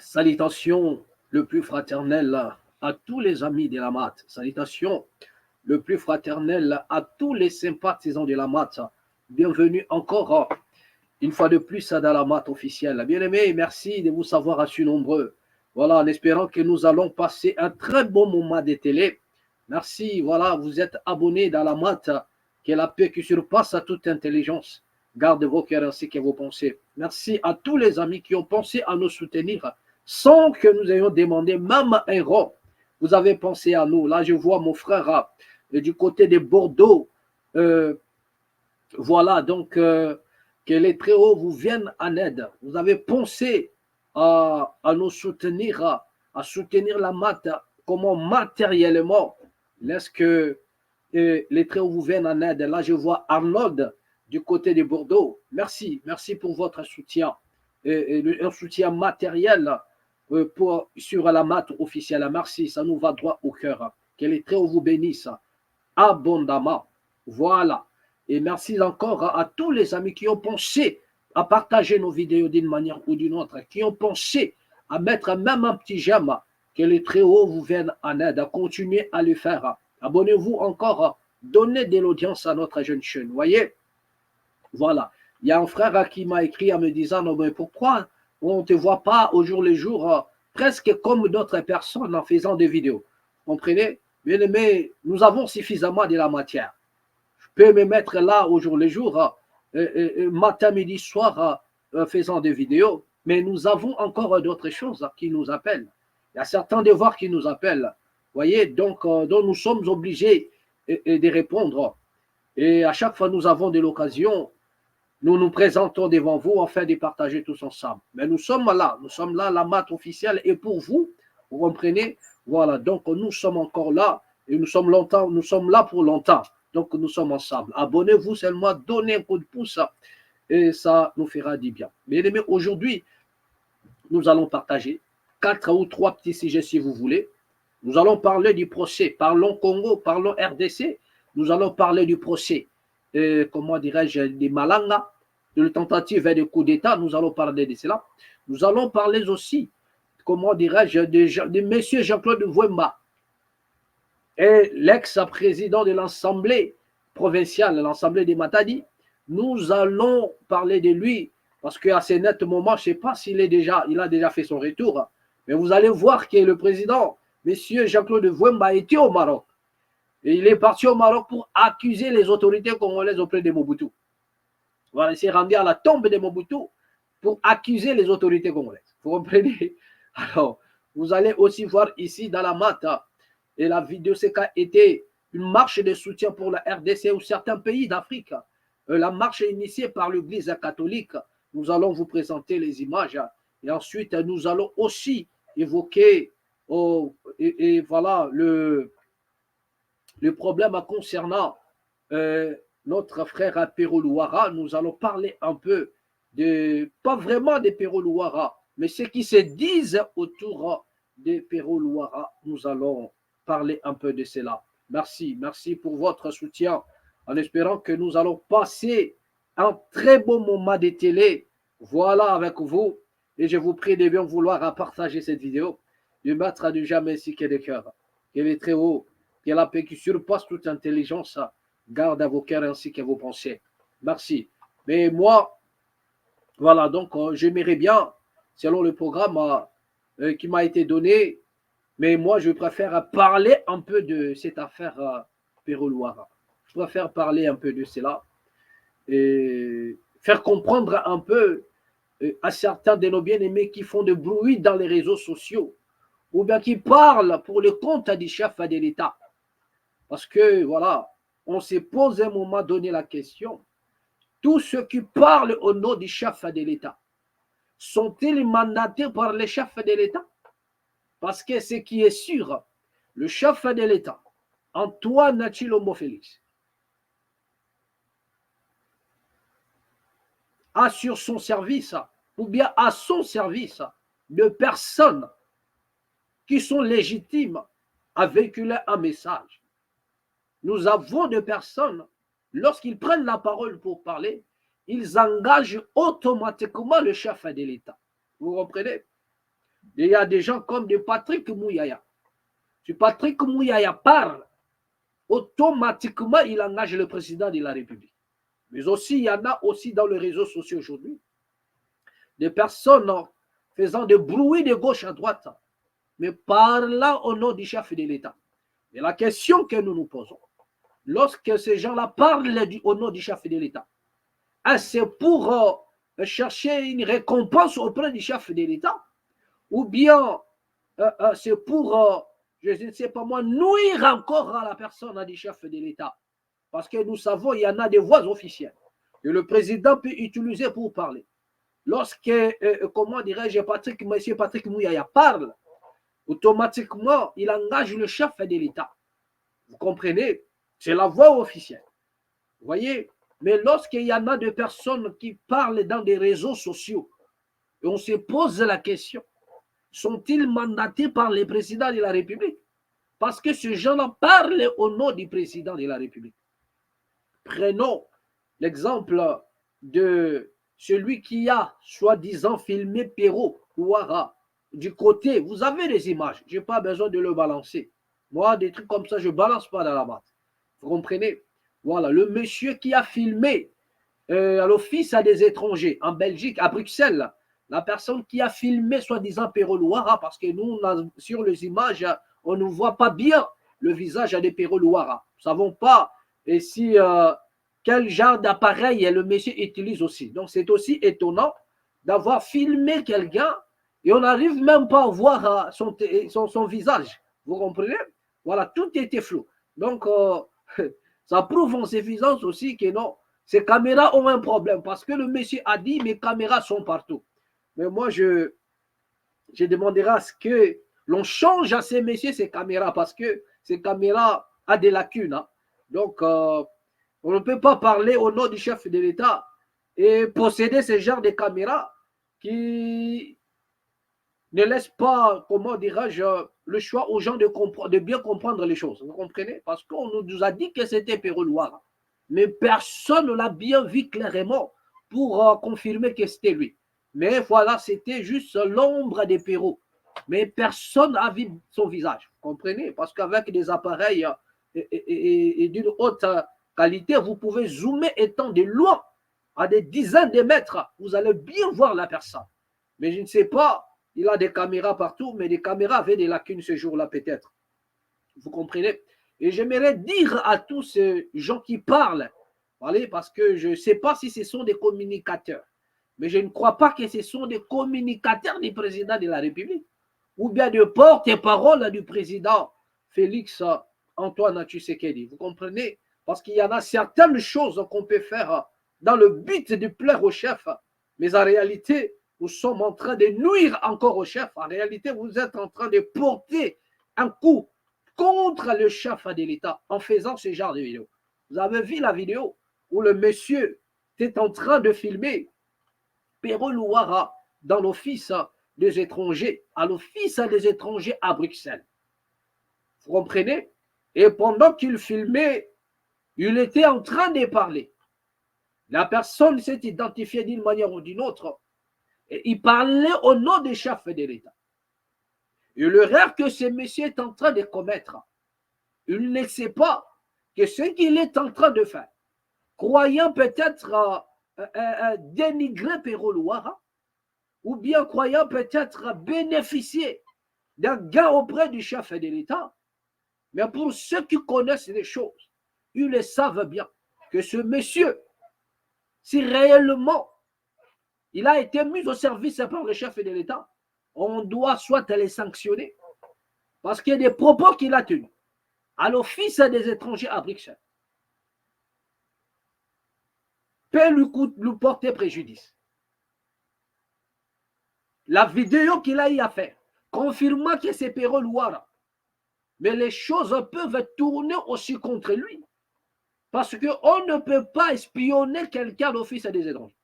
Salutations le plus fraternel à tous les amis de la mat. Salutations le plus fraternel à tous les sympathisants de la mat. Bienvenue encore une fois de plus dans la mat officielle. Bien-aimés, merci de vous savoir assis nombreux. Voilà, en espérant que nous allons passer un très bon moment de télé. Merci, voilà, vous êtes abonnés dans la mat. Que la paix qui surpasse à toute intelligence garde vos cœurs ainsi que vos pensées. Merci à tous les amis qui ont pensé à nous soutenir sans que nous ayons demandé même un rond. Vous avez pensé à nous. Là, je vois mon frère du côté de Bordeaux. Voilà, donc que les Très-Hauts vous viennent en aide. Vous avez pensé à nous soutenir, à soutenir la mat, comment matériellement. Est-ce que les Très-Hauts vous viennent en aide? Là, je vois Arnold du côté de Bordeaux. Merci, merci pour votre soutien. Un soutien matériel sur la mat officielle. Merci, ça nous va droit au cœur. Que les Très-Hauts vous bénissent abondamment. Voilà. Et merci encore à tous les amis qui ont pensé à partager nos vidéos d'une manière ou d'une autre, qui ont pensé à mettre même un petit j'aime. Que les Très-Hauts vous viennent en aide, à continuer à le faire. Abonnez-vous encore, donnez de l'audience à notre jeune chaîne. Vous voyez? Voilà. Il y a un frère qui m'a écrit en me disant, non, mais pourquoi on ne te voit pas au jour le jour, presque comme d'autres personnes en faisant des vidéos? Vous comprenez? Bien aimé, nous avons suffisamment de la matière. Je peux me mettre là au jour le jour, matin, midi, soir, faisant des vidéos, mais nous avons encore d'autres choses qui nous appellent. Il y a certains devoirs qui nous appellent. Vous voyez, donc dont nous sommes obligés de répondre. Et à chaque fois, nous avons de l'occasion, nous nous présentons devant vous afin de partager tous ensemble. Mais nous sommes là, la mat officielle, et pour vous, vous comprenez? Voilà, donc nous sommes encore là, et nous sommes là pour longtemps. Donc nous sommes ensemble. Abonnez-vous seulement, donnez un coup de pouce, et ça nous fera du bien. Bien aimés, aujourd'hui, nous allons partager 4 ou 3 petits sujets si vous voulez. Nous allons parler du procès. Parlons Congo, parlons RDC. Nous allons parler du procès, comment dirais-je, des Malanga, de la tentative de coup d'État. Nous allons parler de cela. Nous allons parler aussi, comment dirais-je, de M. Jean-Claude Wemba, et l'ex-président de l'Assemblée provinciale, l'Assemblée des Matadi. Nous allons parler de lui parce qu'à ce net moment, je ne sais pas s'il a déjà fait son retour, mais vous allez voir que le président, M. Jean-Claude Wemba, était au Maroc. Et il est parti au Maroc pour accuser les autorités congolaises auprès de Mobutu. Voilà, il s'est rendu à la tombe de Mobutu pour accuser les autorités congolaises. Vous comprenez? Alors, vous allez aussi voir ici dans la mata, et la vidéo CK était une marche de soutien pour la RDC ou certains pays d'Afrique. La marche est initiée par l'Église catholique. Nous allons vous présenter les images et ensuite nous allons aussi évoquer voilà le problème concernant notre frère Pero Luara. Nous allons parler un peu pas vraiment de Pero Luara, mais ceux qui se disent autour de Pero Luara. Nous allons parler un peu de cela. Merci, merci pour votre soutien, en espérant que nous allons passer un très bon moment de télé, voilà, avec vous, et je vous prie de bien vouloir partager cette vidéo, de mettre du jamais ainsi que des cœurs, qu'elle est très haut, que la paix qui surpasse toute intelligence garde à vos cœurs ainsi que vos pensées. Merci. Mais moi, voilà, donc j'aimerais bien, selon le programme qui m'a été donné, mais moi, je préfère parler un peu de cette affaire Pero Luara. Je préfère parler un peu de cela et faire comprendre un peu à certains de nos bien-aimés qui font de bruit dans les réseaux sociaux ou bien qui parlent pour le compte du chef de l'État. Parce que, voilà, on s'est posé à un moment donné la question, tous ceux qui parlent au nom du chef de l'État, sont-ils mandatés par le chef de l'État? Parce que ce qui est sûr, le chef de l'État, Antoine Tshilombo Félix, a sur son service, ou bien à son service, de personnes qui sont légitimes à véhiculer un message. Nous avons des personnes, lorsqu'ils prennent la parole pour parler, ils engagent automatiquement le chef de l'État. Vous comprenez? il y a des gens comme de Patrick Mouyaya. Si Patrick Mouyaya parle, automatiquement, il engage le président de la République. Mais aussi, il y en a aussi dans les réseaux sociaux aujourd'hui, des personnes faisant des bruits de gauche à droite, mais parlant au nom du chef de l'État. Et la question que nous nous posons, lorsque ces gens-là parlent au nom du chef de l'État, c'est pour chercher une récompense auprès du chef de l'État, ou bien c'est pour, je ne sais pas moi, nuire encore à la personne du chef de l'État. Parce que nous savons, il y en a des voies officielles que le président peut utiliser pour parler. Lorsque, comment dirais-je, M. Patrick Mouyaya parle, automatiquement, il engage le chef de l'État. Vous comprenez? C'est la voie officielle. Vous voyez? Mais lorsqu'il y en a des personnes qui parlent dans des réseaux sociaux, et on se pose la question, sont-ils mandatés par le président de la République? Parce que ces gens-là parlent au nom du président de la République. Prenons l'exemple de celui qui a soi-disant filmé Perrault Ouattara du côté. Vous avez les images, je n'ai pas besoin de le balancer. Moi, des trucs comme ça, je ne balance pas dans la masse. Vous comprenez? Voilà, le monsieur qui a filmé à l'Office des étrangers en Belgique, à Bruxelles, la personne qui a filmé soi-disant Perrault Ouattara, parce que nous, sur les images, on ne voit pas bien le visage de Perrault Ouattara. Nous ne savons pas et si, quel genre d'appareil le monsieur utilise aussi. Donc, c'est aussi étonnant d'avoir filmé quelqu'un et on n'arrive même pas à voir son visage. Vous comprenez? Voilà, tout était flou. Donc, ça prouve en suffisance aussi que non, ces caméras ont un problème parce que le monsieur a dit mes caméras sont partout. Mais moi, je demanderai à ce que l'on change à ces messieurs ces caméras parce que ces caméras ont des lacunes. Hein. Donc, on ne peut pas parler au nom du chef de l'État et posséder ce genre de caméras qui ne laissent pas, comment dirais-je, le choix aux gens de bien comprendre les choses. Vous comprenez? Parce qu'on nous a dit que c'était Perrault Ouattara. Mais personne ne l'a bien vu clairement pour confirmer que c'était lui. Mais voilà, c'était juste l'ombre des Perrault. Mais personne n'a vu son visage. Vous comprenez? Parce qu'avec des appareils et d'une haute qualité, vous pouvez zoomer étant de loin, à des dizaines de mètres. Vous allez bien voir la personne. Mais je ne sais pas, il a des caméras partout, mais les caméras avaient des lacunes ce jour-là peut-être. Vous comprenez? Et j'aimerais dire à tous ces gens qui parlent, parce que je ne sais pas si ce sont des communicateurs, mais je ne crois pas que ce sont des communicateurs du président de la République, ou bien de porte-parole du président Félix Antoine Tshisekedi. Vous comprenez? Parce qu'il y en a certaines choses qu'on peut faire dans le but de plaire au chef, mais en réalité, nous sommes en train de nuire encore au chef. En réalité, vous êtes en train de porter un coup contre le chef de l'État en faisant ce genre de vidéo. Vous avez vu la vidéo où le monsieur était en train de filmer Perrault Ouattara dans l'Office des étrangers, à l'Office des étrangers à Bruxelles. Vous comprenez? Et pendant qu'il filmait, il était en train de parler. La personne s'est identifiée d'une manière ou d'une autre. Et il parlait au nom des chefs de l'État. Et l'erreur que ce monsieur est en train de commettre, il ne sait pas que ce qu'il est en train de faire, croyant peut-être dénigrer Perrault Ouattara, ou bien croyant peut-être bénéficier d'un gain auprès du chef de l'État. Mais pour ceux qui connaissent les choses, ils le savent bien que ce monsieur, si réellement il a été mis au service par le chef de l'État, on doit soit les sanctionner parce qu'il y a des propos qu'il a tenus à l'Office des étrangers à Bruxelles peut lui porter préjudice. La vidéo qu'il a eu à faire, confirmant que c'est Perrault Ouattara, mais les choses peuvent tourner aussi contre lui parce qu'on ne peut pas espionner quelqu'un à l'Office des étrangers.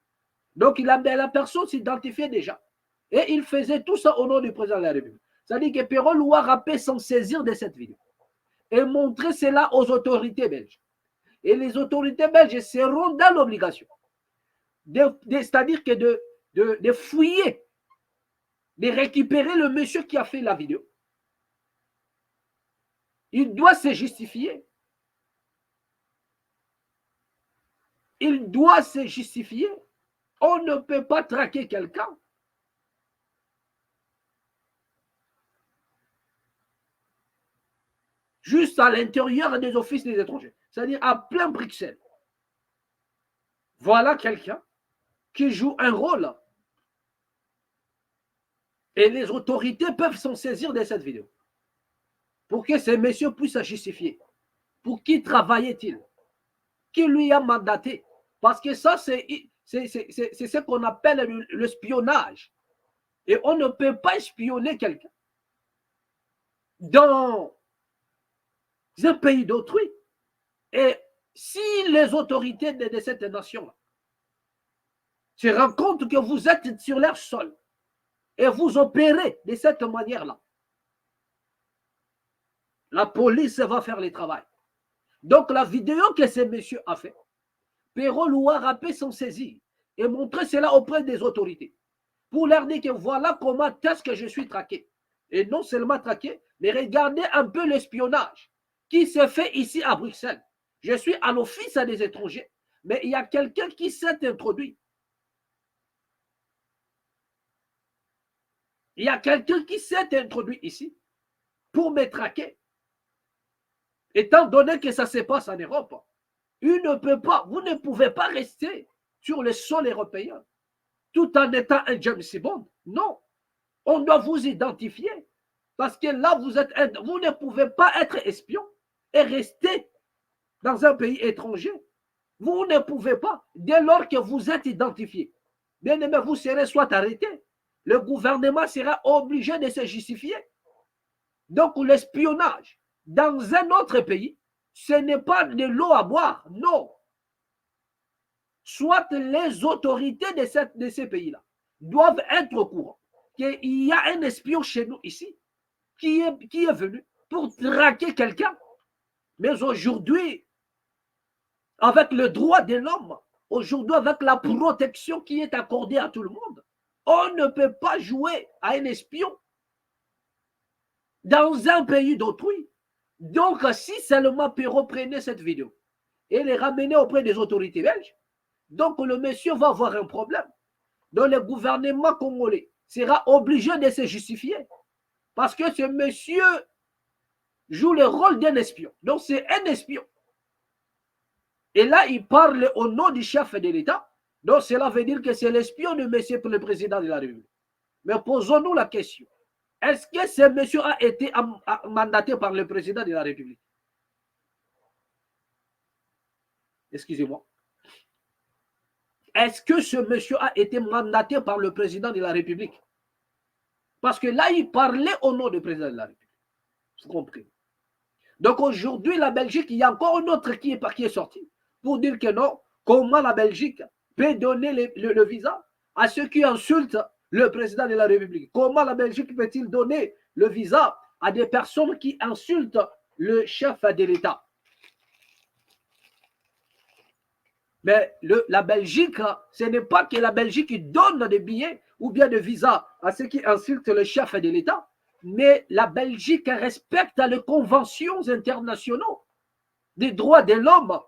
Donc, la personne s'identifiait déjà. Et il faisait tout ça au nom du président de la République. C'est-à-dire que Perrault Ouattara peut s'en saisir de cette vidéo et montrer cela aux autorités belges. Et les autorités belges seront dans l'obligation, c'est-à-dire que de fouiller de récupérer le monsieur qui a fait la vidéo. Il doit se justifier. Il doit se justifier. On ne peut pas traquer quelqu'un. Juste à l'intérieur des offices des étrangers. C'est-à-dire à plein Bruxelles. Voilà quelqu'un qui joue un rôle. Et les autorités peuvent s'en saisir de cette vidéo. Pour que ces messieurs puissent se justifier. Pour qui travaillait-il? Qui lui a mandaté? Parce que ça, c'est ce qu'on appelle le espionnage. Et on ne peut pas espionner quelqu'un dans un pays d'autrui. Et si les autorités de cette nation-là se rendent compte que vous êtes sur leur sol et vous opérez de cette manière-là, la police va faire le travail. Donc la vidéo que ce monsieur a fait, Pero Louarapé s'en saisit et montrer cela auprès des autorités pour leur dire que voilà comment est-ce que je suis traqué. Et non seulement traqué, mais regardez un peu l'espionnage qui se fait ici à Bruxelles. Je suis à l'office des étrangers, mais il y a quelqu'un qui s'est introduit. Il y a quelqu'un qui s'est introduit ici pour me traquer. Étant donné que ça se passe en Europe, vous ne pouvez pas rester sur le sol européen tout en étant un James Bond. Non, on doit vous identifier parce que là, vous ne pouvez pas être espion et rester dans un pays étranger. Vous ne pouvez pas, dès lors que vous êtes identifié. Bien aimé, vous serez soit arrêté, le gouvernement sera obligé de se justifier. Donc, l'espionnage dans un autre pays, ce n'est pas de l'eau à boire, non. Soit les autorités de ces pays-là doivent être au courant qu'il y a un espion chez nous ici qui est venu pour traquer quelqu'un. Mais aujourd'hui, avec le droit de l'homme, aujourd'hui avec la protection qui est accordée à tout le monde, on ne peut pas jouer à un espion dans un pays d'autrui. Donc, si seulement Pero prenait cette vidéo et les ramenait auprès des autorités belges, donc le monsieur va avoir un problème. Donc, le gouvernement congolais sera obligé de se justifier parce que ce monsieur joue le rôle d'un espion. Donc, c'est un espion. Et là, il parle au nom du chef de l'État. Donc, cela veut dire que c'est l'espion de monsieur pour le président de la République. Mais posons-nous la question. Est-ce que ce monsieur a été mandaté par le président de la République? Excusez-moi. Est-ce que ce monsieur a été mandaté par le président de la République? Parce que là, il parlait au nom du président de la République. Vous comprenez? Donc aujourd'hui, la Belgique, il y a encore un autre qui est sorti pour dire que non, comment la Belgique peut donner le visa à ceux qui insultent le président de la République. Comment la Belgique peut-il donner le visa à des personnes qui insultent le chef de l'État? Mais la Belgique, ce n'est pas que la Belgique qui donne des billets ou bien des visas à ceux qui insultent le chef de l'État, mais la Belgique respecte les conventions internationales des droits de l'homme,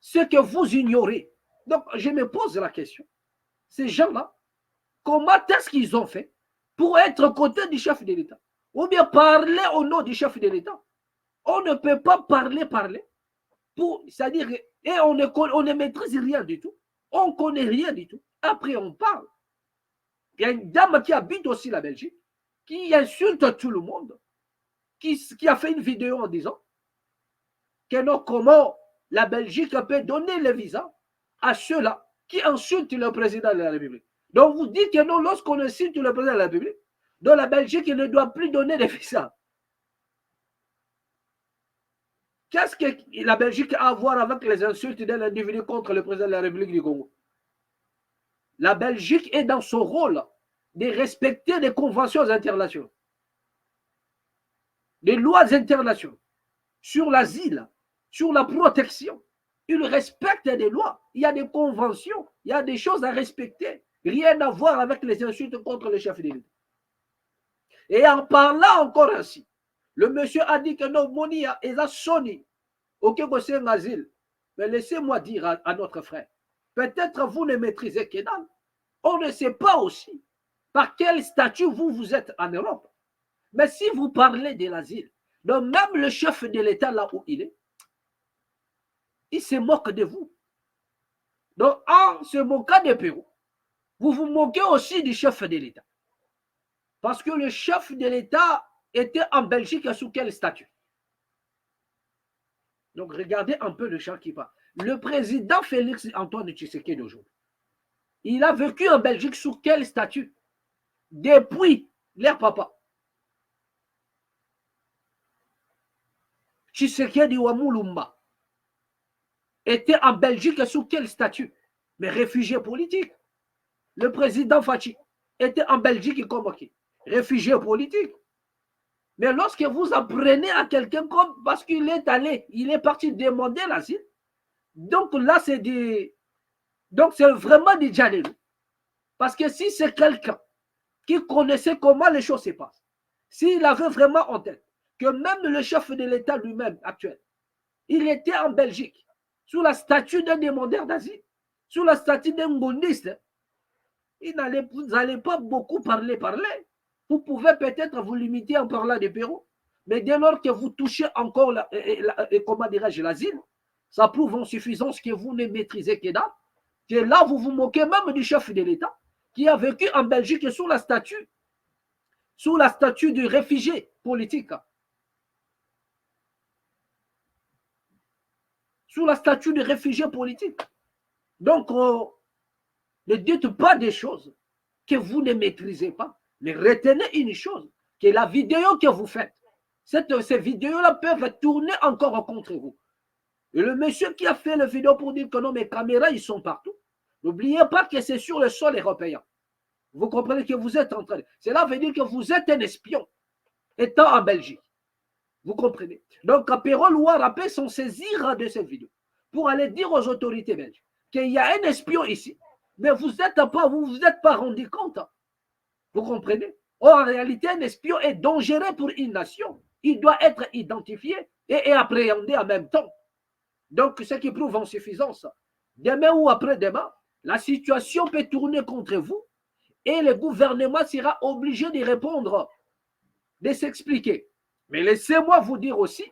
ce que vous ignorez. Donc, je me pose la question. Ces gens-là, comment est-ce qu'ils ont fait pour être côté du chef de l'État? Ou bien parler au nom du chef de l'État? On ne peut pas parler. C'est-à-dire, et on ne maîtrise rien du tout. On ne connaît rien du tout. Après, on parle. Il y a une dame qui habite aussi la Belgique, qui insulte tout le monde, qui a fait une vidéo en disant que non, comment la Belgique peut donner le visa à ceux-là qui insultent le président de la République. Donc, vous dites que non, lorsqu'on insulte le président de la République, donc la Belgique ne doit plus donner de visa. Qu'est-ce que la Belgique a à voir avec les insultes d'un individu contre le président de la République du Congo? La Belgique est dans son rôle de respecter les conventions internationales, les lois internationales sur l'asile, sur la protection. Ils respectent des lois, il y a des conventions, il y a des choses à respecter. Rien à voir avec les insultes contre le chef de l'État. Et en parlant encore ainsi, le monsieur a dit que non, Monia est à Sony. Ok, c'est un asile. Mais laissez-moi dire à notre frère, peut-être vous ne maîtrisez que dalle. On ne sait pas aussi par quel statut vous êtes en Europe. Mais si vous parlez de l'asile, donc même le chef de l'État là où il se moque de vous. Donc en se moquant de Pérou, vous vous moquez aussi du chef de l'État. Parce que le chef de l'État était en Belgique sous quel statut? Donc regardez un peu le chant qui parle. Le président Félix Antoine Tshisekedi d'aujourd'hui, il a vécu en Belgique sous quel statut? Depuis leur papa. Tshisekedi Wamulumba était en Belgique sous quel statut? Mais réfugié politique. Le président Fachi était en Belgique comme qui? Réfugié politique. Mais lorsque vous apprenez à quelqu'un comme parce qu'il est allé, il est parti demander l'asile, donc là c'est vraiment du Djalilou. Parce que si c'est quelqu'un qui connaissait comment les choses se passent, s'il avait vraiment en tête que même le chef de l'État lui-même actuel, il était en Belgique sous la statue d'un demandeur d'asile, sous la statue d'un gondiste, vous n'allez pas beaucoup parler. Vous pouvez peut-être vous limiter en parlant de Pérou, mais dès lors que vous touchez encore comment dirais-je, l'asile, ça prouve en suffisance que vous ne maîtrisez que dalle, que là vous vous moquez même du chef de l'État qui a vécu en Belgique sous la statue du réfugié politique. Sous la statue de réfugié politique. Donc, ne dites pas des choses que vous ne maîtrisez pas, mais retenez une chose, que la vidéo que vous faites, ces vidéos-là peuvent tourner encore contre vous. Et le monsieur qui a fait la vidéo pour dire que non, mes caméras, ils sont partout, n'oubliez pas que c'est sur le sol européen. Vous comprenez que vous êtes en train de... Cela veut dire que vous êtes un espion étant en Belgique. Vous comprenez? Donc, Pérol ou Arapé sont saisis de cette vidéo pour aller dire aux autorités belges qu'il y a un espion ici, mais vous n'êtes pas rendu compte. Vous comprenez? Or, en réalité, un espion est dangereux pour une nation. Il doit être identifié et appréhendé en même temps. Donc, ce qui prouve en suffisance. Demain ou après-demain, la situation peut tourner contre vous et le gouvernement sera obligé de répondre, de s'expliquer. Mais laissez-moi vous dire aussi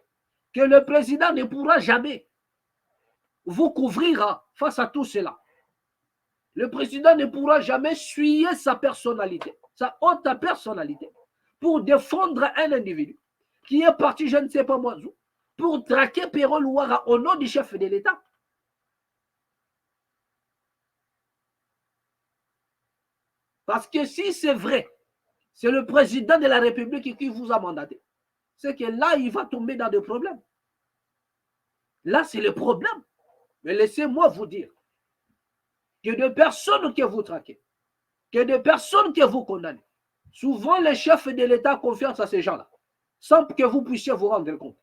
que le président ne pourra jamais vous couvrir face à tout cela. Le président ne pourra jamais suyer sa personnalité, sa haute personnalité, pour défendre un individu qui est parti, je ne sais pas moi où, pour traquer Pérol Ouara au nom du chef de l'État. Parce que si c'est vrai, c'est le président de la République qui vous a mandaté, c'est que là, il va tomber dans des problèmes. Là, c'est le problème. Mais laissez-moi vous dire que de personnes que vous traquez, que de personnes que vous condamnez, souvent les chefs de l'État confiance à ces gens-là, sans que vous puissiez vous rendre compte.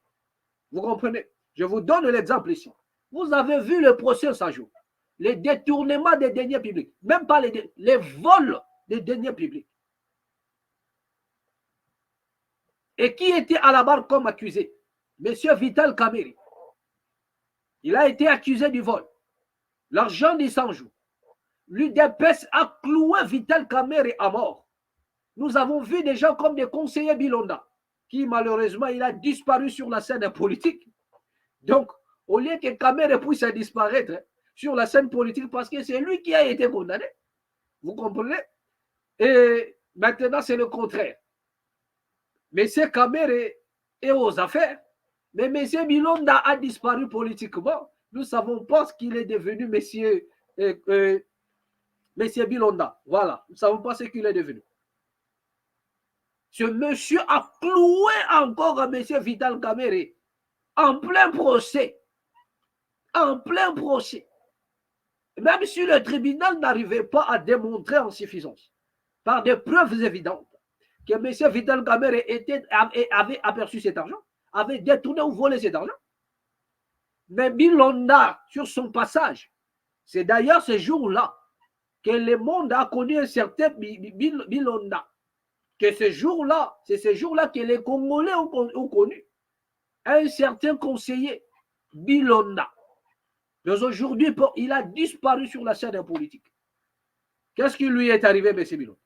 Vous comprenez? Je vous donne l'exemple ici. Vous avez vu le procès ça joue. Les détournements des deniers publics, même pas les vols des deniers publics. Et qui était à la barre comme accusé? Monsieur Vital Kamerhe. Il a été accusé du vol. L'argent des 100 jours. L'UDPS a cloué Vital Kamerhe à mort. Nous avons vu des gens comme des conseillers Bilonda, qui malheureusement, il a disparu sur la scène politique. Donc, au lieu que Kamerhe puisse disparaître sur la scène politique, parce que c'est lui qui a été condamné, vous comprenez? Et maintenant, c'est le contraire. M. Kamerhe est aux affaires, mais M. Bilonda a disparu politiquement. Nous ne savons pas ce qu'il est devenu, M. Bilonda. Voilà, nous ne savons pas ce qu'il est devenu. Ce monsieur a cloué encore à M. Vital Kamerhe en plein procès. En plein procès. Même si le tribunal n'arrivait pas à démontrer en suffisance, par des preuves évidentes, que M. Vital Kamerhe avait aperçu cet argent, avait détourné ou volé cet argent. Mais Bilonda, sur son passage, c'est d'ailleurs ce jour-là que le monde a connu un certain Bilonda. Que ce jour-là, c'est ce jour-là que les Congolais ont connu un certain conseiller, Bilonda. Mais aujourd'hui, il a disparu sur la scène politique. Qu'est-ce qui lui est arrivé, M. Bilonda?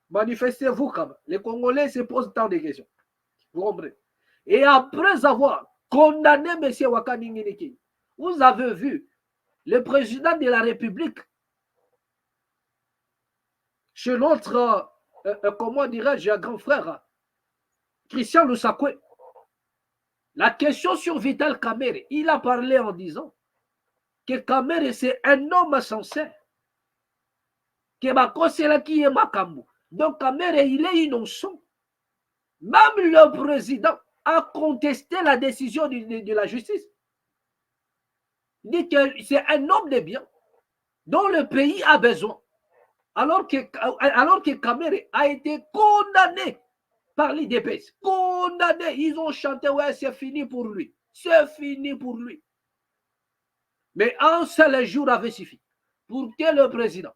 Manifestez-vous quand même. Les Congolais se posent tant de questions. Vous comprenez? Et après avoir condamné M. Wakaninginiki, vous avez vu le président de la République, chez notre, comment dirais-je, grand frère, Christian Lusakwe, la question sur Vital Kamerhe, il a parlé en disant que Kamerhe, c'est un homme sincère. Que Bakosela qui est Makambu. Donc Kamerhe, il est innocent. Même le président a contesté la décision de la justice. Il dit que c'est un homme de bien dont le pays a besoin. Alors que Kamerhe a été condamné par l'IDPS. Condamné. Ils ont chanté, ouais, c'est fini pour lui. C'est fini pour lui. Mais un seul jour avait suffi pour que le président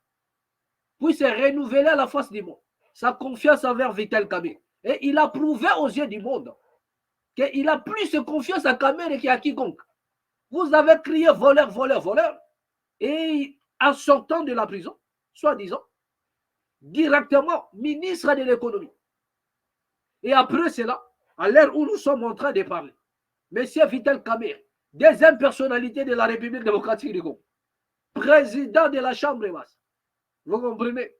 puisse renouveler à la face du monde sa confiance envers Vital Kamerhe. Et il a prouvé aux yeux du monde qu'il a plus de confiance à Kamerhe qu'à quiconque. Vous avez crié voleur, voleur, voleur. Et en sortant de la prison, soi-disant, directement ministre de l'économie. Et après cela, à l'heure où nous sommes en train de parler, M. Vital Kamerhe, deuxième personnalité de la République démocratique du Congo, président de la Chambre basse. Vous comprenez?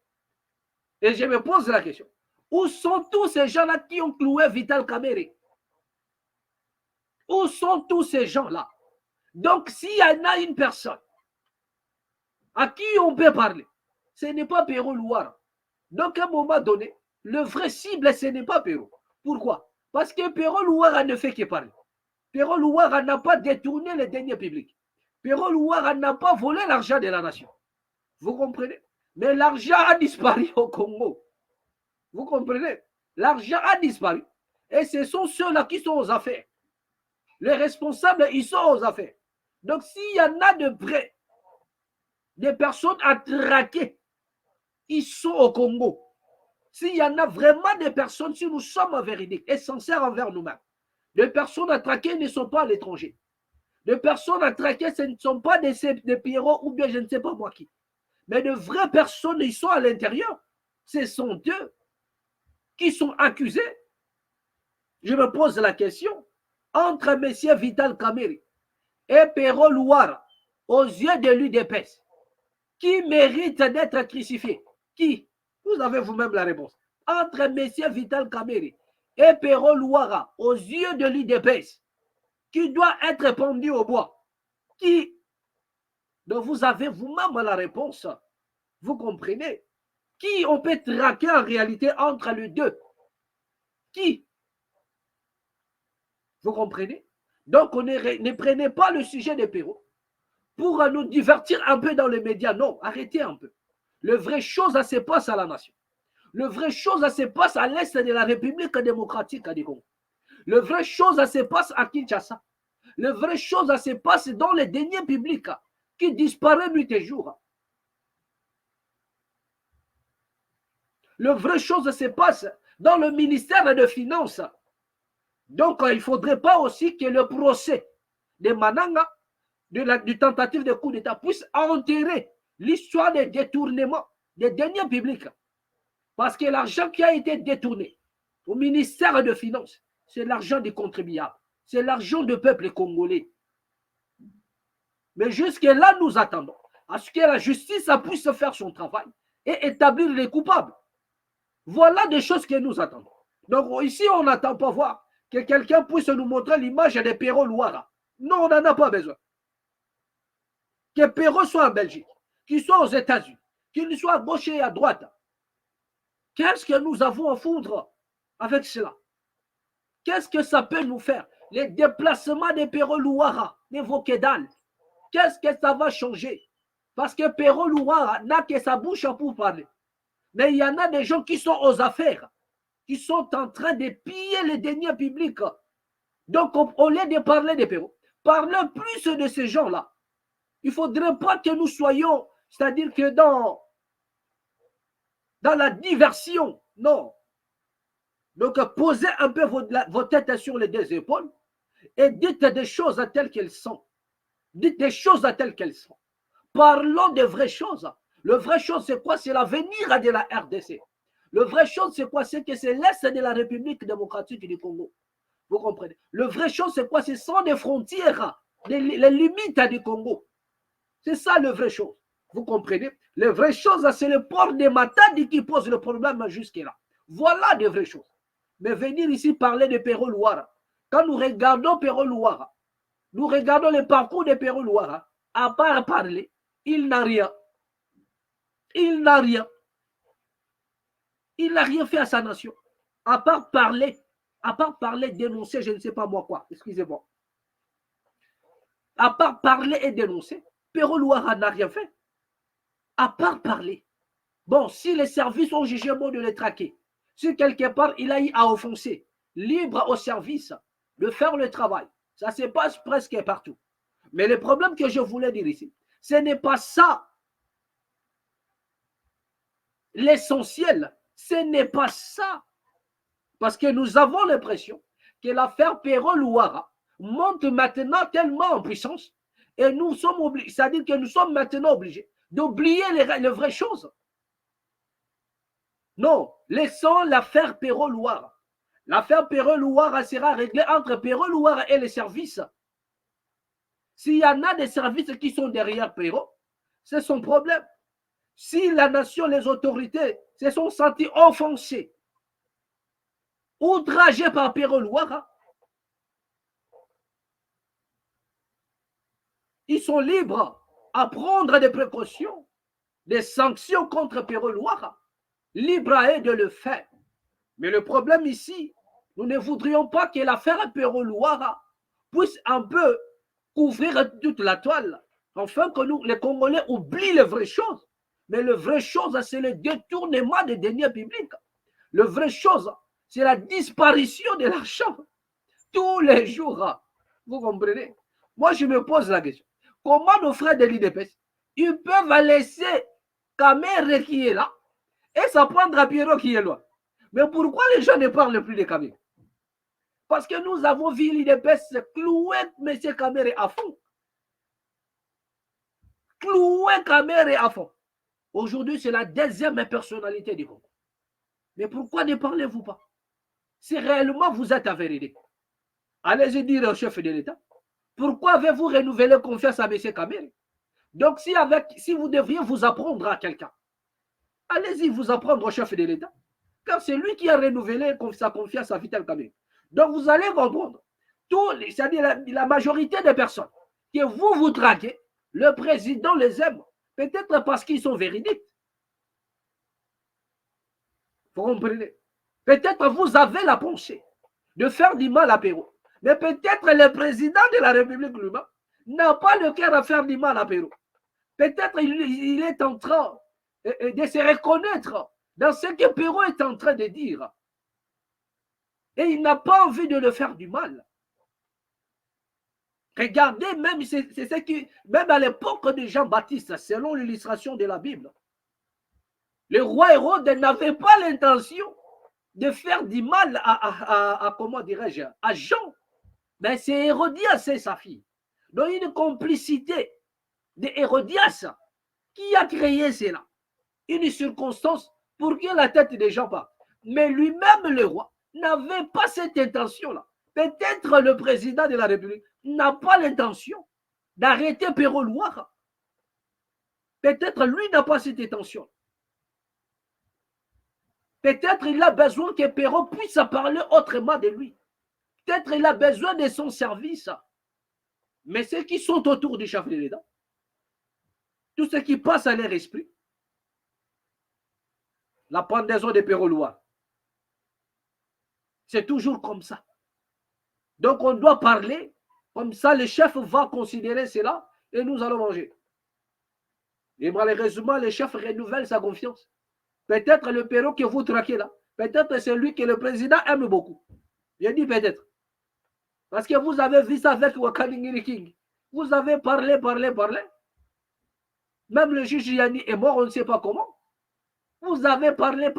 Et je me pose la question. Où sont tous ces gens-là qui ont cloué Vital Kamerhe? Où sont tous ces gens-là? Donc, s'il y en a une personne à qui on peut parler, ce n'est pas Pero Luara. Donc, à un moment donné, le vrai cible, ce n'est pas Pero. Pourquoi? Parce que Pero Luara ne fait que parler. Pero Luara n'a pas détourné les deniers publics. Pero Luara n'a pas volé l'argent de la nation. Vous comprenez? Mais l'argent a disparu au Congo. Vous comprenez? L'argent a disparu. Et ce sont ceux-là qui sont aux affaires. Les responsables, ils sont aux affaires. Donc, s'il y en a de près, des personnes à traquer, ils sont au Congo. S'il y en a vraiment des personnes, si nous sommes véridiques et sincères envers nous-mêmes, des personnes à traquer ne sont pas à l'étranger. Des personnes à traquer, ce ne sont pas des Pierrot ou bien je ne sais pas moi qui. Mais de vraies personnes, ils sont à l'intérieur. Ce sont eux qui sont accusés. Je me pose la question, entre M. Vital Kamerhe et Pero Luara, aux yeux de l'UDPS, qui mérite d'être crucifié? Qui? Vous avez vous-même la réponse. Entre M. Vital Kamerhe et Pero Luara, aux yeux de l'UDPS, qui doit être pendu au bois? Qui? Donc vous avez vous-même la réponse. Vous comprenez? Qui on peut traquer en réalité entre les deux? Qui? Vous comprenez? Donc ne prenez pas le sujet de Pero pour nous divertir un peu dans les médias. Non, arrêtez un peu. Le vrai chose, ça se passe à la nation. Le vrai chose, ça se passe à l'est de la République démocratique du Congo. Le vrai chose, ça se passe à Kinshasa. Le vrai chose, ça se passe dans les deniers publics qui disparaissent nuit et jour. Le vrai chose, ça se passe dans le ministère des Finances. Donc, il ne faudrait pas aussi que le procès de Mananga, du tentative de coup d'État, puisse enterrer l'histoire des détournements des deniers publics. Parce que l'argent qui a été détourné au ministère des Finances, c'est l'argent des contribuables. C'est l'argent du peuple congolais. Mais jusque-là, nous attendons à ce que la justice puisse faire son travail et établir les coupables. Voilà des choses que nous attendons. Donc ici, on n'attend pas voir que quelqu'un puisse nous montrer l'image de Pero Luara. Non, on n'en a pas besoin. Que Pero soit en Belgique, qu'il soit aux États-Unis, qu'il soit à gauche et à droite. Qu'est-ce que nous avons à foutre avec cela? Qu'est-ce que ça peut nous faire? Les déplacements de Pero Luara, des Vokedal. Qu'est-ce que ça va changer? Parce que Pero Luara n'a que sa bouche pour parler. Mais il y en a des gens qui sont aux affaires, qui sont en train de piller les deniers publics. Donc, au lieu de parler de Pero, parlons plus de ces gens-là. Il ne faudrait pas que nous soyons C'est-à-dire que dans la diversion, non. Donc, posez un peu vos têtes sur les deux épaules et dites des choses telles qu'elles sont. Dites des choses telles qu'elles sont. Parlons des vraies choses. Le vrai chose, c'est quoi? C'est l'avenir de la RDC. Le vrai chose, c'est quoi? C'est que c'est l'Est de la République démocratique du Congo. Vous comprenez? Le vrai chose, c'est quoi? Ce sont des frontières, les limites du Congo. C'est ça le vrai chose. Vous comprenez? Le vrai chose, c'est le port des Matadi qui pose le problème jusque-là. Voilà de vraies choses. Mais venir ici parler de Pero Luara, quand nous regardons Pero Luara, nous regardons le parcours de Pero Luara, à part parler, il n'a rien. Il n'a rien. Il n'a rien fait à sa nation. À part parler, dénoncer, je ne sais pas moi quoi, excusez-moi. À part parler et dénoncer, Pero Luara n'a rien fait. À part parler. Bon, si les services ont jugé bon de le traquer, si quelque part il a eu à offenser, libre au service de faire le travail, ça se passe presque partout. Mais le problème que je voulais dire ici, ce n'est pas ça l'essentiel, ce n'est pas ça. Parce que nous avons l'impression que l'affaire Pero-Luara monte maintenant tellement en puissance et nous sommes obligés, c'est-à-dire que nous sommes maintenant obligés d'oublier les vraies choses. Non, laissons l'affaire Pero-Luara. L'affaire Pero-Luara sera réglée entre Pero-Luara et les services. S'il y en a des services qui sont derrière Pero, c'est son problème. Si la nation, les autorités se sont sentis offensés, outragés par Pero-Luara, ils sont libres à prendre des précautions, des sanctions contre Pero-Luara. Libre à eux de le faire. Mais le problème ici, nous ne voudrions pas que l'affaire Pero-Luara puisse un peu couvrir toute la toile, afin que nous, les Congolais, oublient les vraies choses. Mais le vrai chose, c'est le détournement des deniers publics. Le vrai chose, c'est la disparition de l'argent. Tous les jours, vous comprenez? Moi, je me pose la question. Comment nos frères de l'IDPS, ils peuvent laisser Kamere qui est là et s'apprendre à Pierrot qui est loin? Mais pourquoi les gens ne parlent plus de Kamere? Parce que nous avons vu l'IDPS clouer M. Kamere à fond. Clouer Kamere à fond. Aujourd'hui, c'est la deuxième personnalité du Congo. Mais pourquoi ne parlez-vous pas? Si réellement vous êtes à vérité, allez-y dire au chef de l'État, pourquoi avez-vous renouvelé confiance à M. Kamere? Donc, si vous devriez vous apprendre à quelqu'un, allez-y vous apprendre au chef de l'État, car c'est lui qui a renouvelé sa confiance à Vital Kamere. Donc, vous allez comprendre, c'est-à-dire la majorité des personnes que vous traquez, le président les aime, peut-être parce qu'ils sont véridiques. Vous comprenez? Peut-être vous avez la pensée de faire du mal à Pero. Mais peut-être le président de la République lui-même n'a pas le cœur à faire du mal à Pero. Peut-être il est en train de se reconnaître dans ce que Pero est en train de dire. Et il n'a pas envie de le faire du mal. Regardez, même, c'est ce qui, même à l'époque de Jean-Baptiste, selon l'illustration de la Bible, le roi Hérode n'avait pas l'intention de faire du mal à comment dirais-je, à Jean. Mais c'est Hérodias, c'est sa fille. Donc une complicité de Hérodias qui a créé cela. Une circonstance pour que la tête des gens parte. Mais lui-même, le roi, n'avait pas cette intention-là. Peut-être le président de la République n'a pas l'intention d'arrêter Pero-Luara. Peut-être lui n'a pas cette intention. Peut-être il a besoin que Pero puisse parler autrement de lui. Peut-être il a besoin de son service. Mais ceux qui sont autour du chef de l'État, tout ce qui passe à leur esprit, la pendaison de Pero-Luara, c'est toujours comme ça. Donc on doit parler, comme ça le chef va considérer cela et nous allons manger. Et malheureusement, le chef renouvelle sa confiance. Peut-être le Pero que vous traquez là, peut-être c'est lui que le président aime beaucoup. Je dis peut-être. Parce que vous avez vu ça avec Wakaningiri King. Vous avez parlé. Même le juge Yanni est mort, on ne sait pas comment. Vous avez parlé.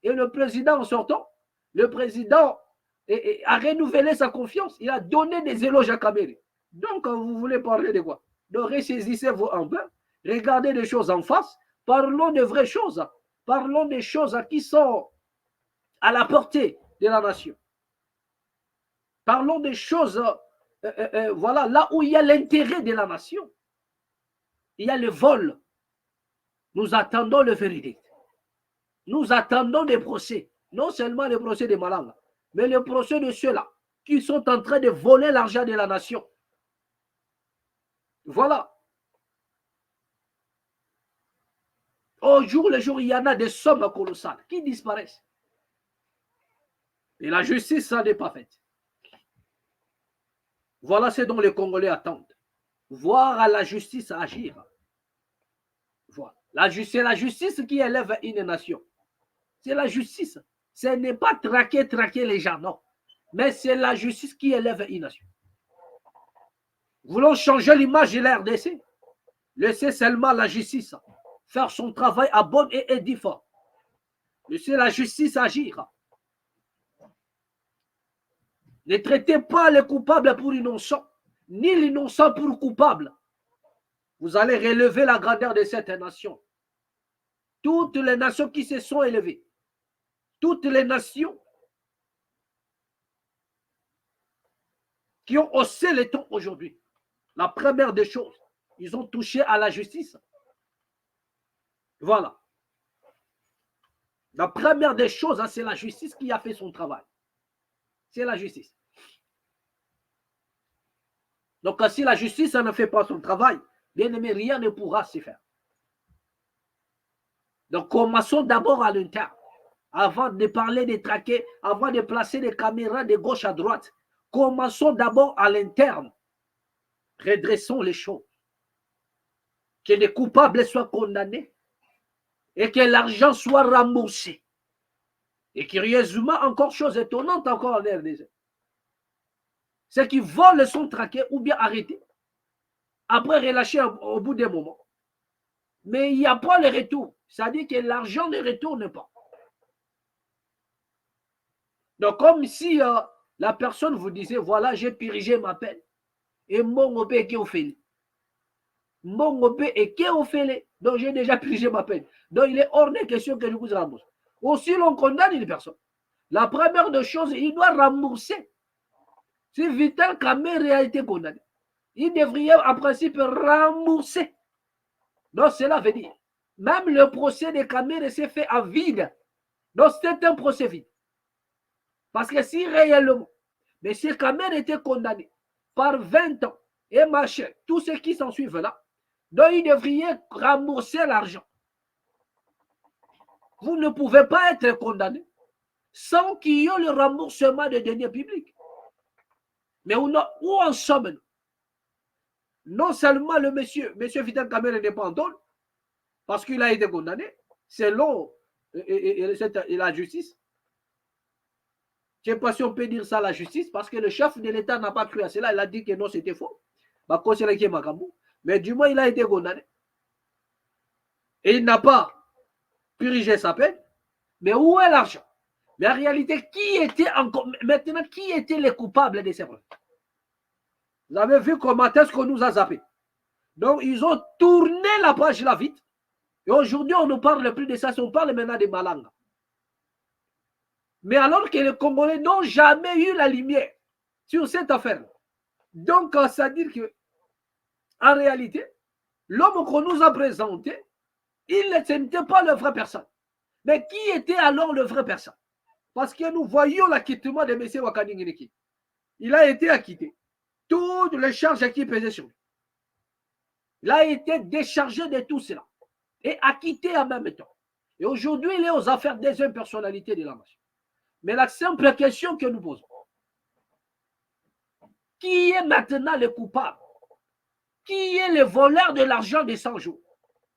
Et le président, en sortant, le président a renouvelé sa confiance. Il a donné des éloges à Kamere. Donc, vous voulez parler de quoi? Donc, ressaisissez-vous en paix. Regardez les choses en face. Parlons de vraies choses. Parlons des choses qui sont à la portée de la nation. Parlons des choses, voilà, là où il y a l'intérêt de la nation. Il y a le vol. Nous attendons le verdict. Nous attendons des procès. Non seulement le procès des Malanga, mais le procès de ceux-là qui sont en train de voler l'argent de la nation. Voilà. Au jour le jour, il y en a des sommes colossales qui disparaissent. Et la justice, ça n'est pas faite. Voilà ce dont les Congolais attendent. Voir à la justice agir. Voilà. C'est la justice qui élève une nation. C'est la justice. Ce n'est pas traquer les gens, non. Mais c'est la justice qui élève une nation. Voulons changer l'image de la RDC. Laissez seulement la justice faire son travail à bonne et due fois. Laissez la justice agir. Ne traitez pas les coupables pour innocents, ni l'innocent pour coupable. Vous allez relever la grandeur de cette nation. Toutes les nations qui se sont élevées, toutes les nations qui ont haussé les tons aujourd'hui, la première des choses, ils ont touché à la justice. Voilà. La première des choses, c'est la justice qui a fait son travail. C'est la justice. Donc, si la justice ne fait pas son travail, bien aimé, rien ne pourra se faire. Donc, commençons d'abord à l'interne. Avant de parler des traquets, avant de placer des caméras de gauche à droite, commençons d'abord à l'interne. Redressons les choses. Que les coupables soient condamnés et que l'argent soit remboursé. Et curieusement, encore chose étonnante encore en RDC. Ceux qui volent sont traqués ou bien arrêtés. Après relâchés au bout d'un moment. Mais il n'y a pas le retour. C'est-à-dire que l'argent ne retourne pas. Donc, comme si la personne vous disait, voilà, j'ai purgé ma peine. Et mon obé est kéophélé. Mon obé est kéophélé. Donc, j'ai déjà purgé ma peine. Donc, il est hors de question que je vous rembourse. Aussi, l'on condamne une personne. La première des choses, il doit rembourser. Si Vital Kamere a été condamné, il devrait en principe rembourser. Donc, cela veut dire, même le procès de Kamere s'est fait à vide. Donc, c'est un procès vide. Parce que si réellement, M. Kamere était condamné par 20 ans et machin, tous ceux qui s'en suivent là, donc il devrait rembourser l'argent. Vous ne pouvez pas être condamné sans qu'il y ait le remboursement des deniers publics. Mais où en sommes-nous? Non seulement le monsieur Vital Kamere n'est pas en tôle, parce qu'il a été condamné, selon la justice. Je ne sais pas si on peut dire ça à la justice, parce que le chef de l'État n'a pas cru à cela. Il a dit que non, c'était faux. Mais du moins, il a été condamné. Et il n'a pas purgé sa peine. Mais où est l'argent? Mais en réalité, maintenant, qui étaient les coupables de ces problèmes? Vous avez vu comment est-ce qu'on nous a zappé. Donc, ils ont tourné la page là vite. Et aujourd'hui, on ne parle plus de ça, on parle maintenant des Malanga. Mais alors que les Congolais n'ont jamais eu la lumière sur cette affaire. Donc, ça veut dire que, en réalité, l'homme qu'on nous a présenté, il n'était pas le vrai personne. Mais qui était alors le vrai personne? Parce que nous voyons l'acquittement de M. Wakaninginiki. Il a été acquitté. Toutes les charges qui pesaient sur lui. Il a été déchargé de tout cela. Et acquitté en même temps. Et aujourd'hui, il est aux affaires des deuxième personnalité de la nation. Mais la simple question que nous posons, qui est maintenant le coupable? Qui est le voleur de l'argent des 100 jours?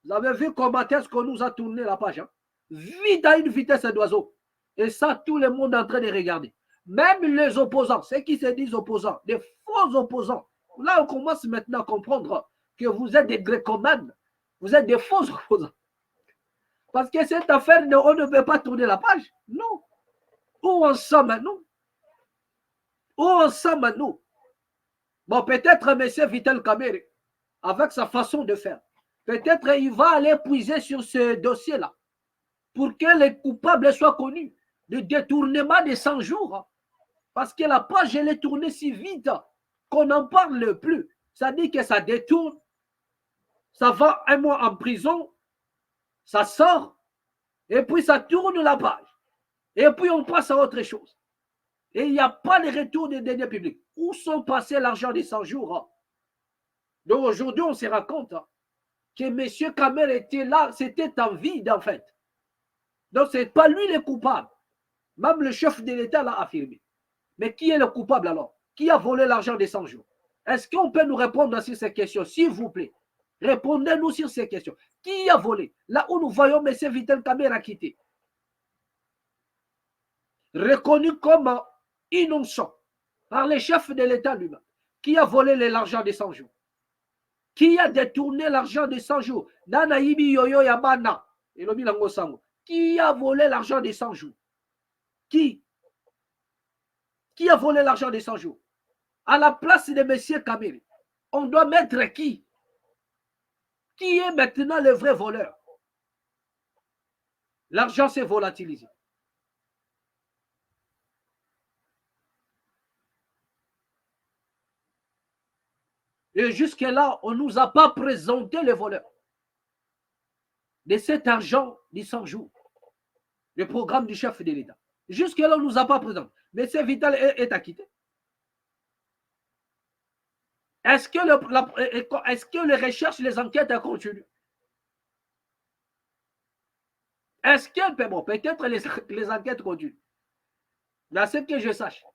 Vous avez vu comment est-ce qu'on nous a tourné la page, hein? Vite à une vitesse d'oiseau. Et ça, tout le monde est en train de regarder. Même les opposants, ceux qui se disent opposants, des faux opposants. Là, on commence maintenant à comprendre que vous êtes des grécomanes. Vous êtes des faux opposants. Parce que cette affaire, on ne peut pas tourner la page. Non. Où en sommes nous? Où en sommes nous? Bon, peut-être M. Vital Kamerhe, avec sa façon de faire, peut-être il va aller puiser sur ce dossier-là pour que les coupables soient connus de détournement de 100 jours. Parce que la page, elle est tournée si vite qu'on n'en parle plus. Ça dit que ça détourne, ça va un mois en prison, ça sort, et puis ça tourne la page. Et puis on passe à autre chose. Et il n'y a pas les retours des deniers publics. Où sont passés l'argent des 100 jours? Donc aujourd'hui, on se rend compte que M. Kamerhe était là, c'était en vide en fait. Donc ce n'est pas lui le coupable. Même le chef de l'État l'a affirmé. Mais qui est le coupable alors? Qui a volé l'argent des 100 jours? Est-ce qu'on peut nous répondre sur ces questions, s'il vous plaît? Répondez-nous sur ces questions. Qui a volé? Là où nous voyons M. Vital Kamerhe quitté. Reconnu comme innocent par les chefs de l'État lui-même. Qui a volé l'argent des 100 jours? Qui a détourné l'argent des 100 jours? Nanaïbi Yoyo Yamana. Qui a volé l'argent des 100 jours? Qui a volé l'argent des 100 jours? À la place de M. Kamerhe, on doit mettre qui? Qui est maintenant le vrai voleur? L'argent s'est volatilisé. Et jusque-là, on ne nous a pas présenté le voleur de cet argent des 100 jours. Le programme du chef de l'État. Jusque-là, on ne nous a pas présenté. Mais M. Vital est acquitté. Est-ce que les recherches, les enquêtes ont continué? Est-ce que, bon, peut-être les enquêtes continuent. Mais à ce que je sache,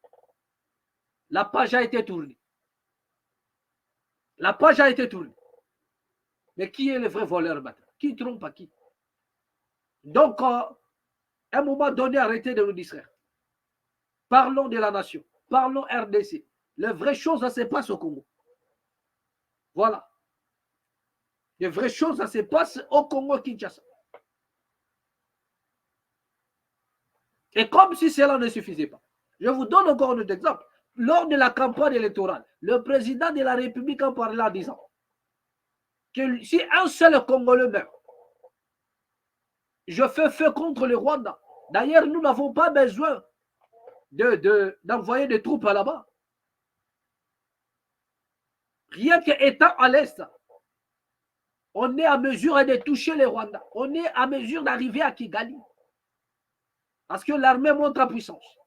la page a été tournée. La page a été tournée. Mais qui est le vrai voleur maintenant? Qui trompe à qui? Donc, à un moment donné, arrêtez de nous distraire. Parlons de la nation. Parlons RDC. Les vraies choses, ça se passe au Congo. Voilà. Les vraies choses, ça se passe au Congo-Kinshasa. Et comme si cela ne suffisait pas, je vous donne encore un autre exemple. Lors de la campagne électorale, le président de la République en parlait en disant que si un seul Congolais meurt, je fais feu contre le Rwanda. D'ailleurs, nous n'avons pas besoin d'envoyer des troupes là-bas. Rien qu'étant à l'Est, on est à mesure de toucher les Rwandais. On est à mesure d'arriver à Kigali. Parce que l'armée monte en puissance.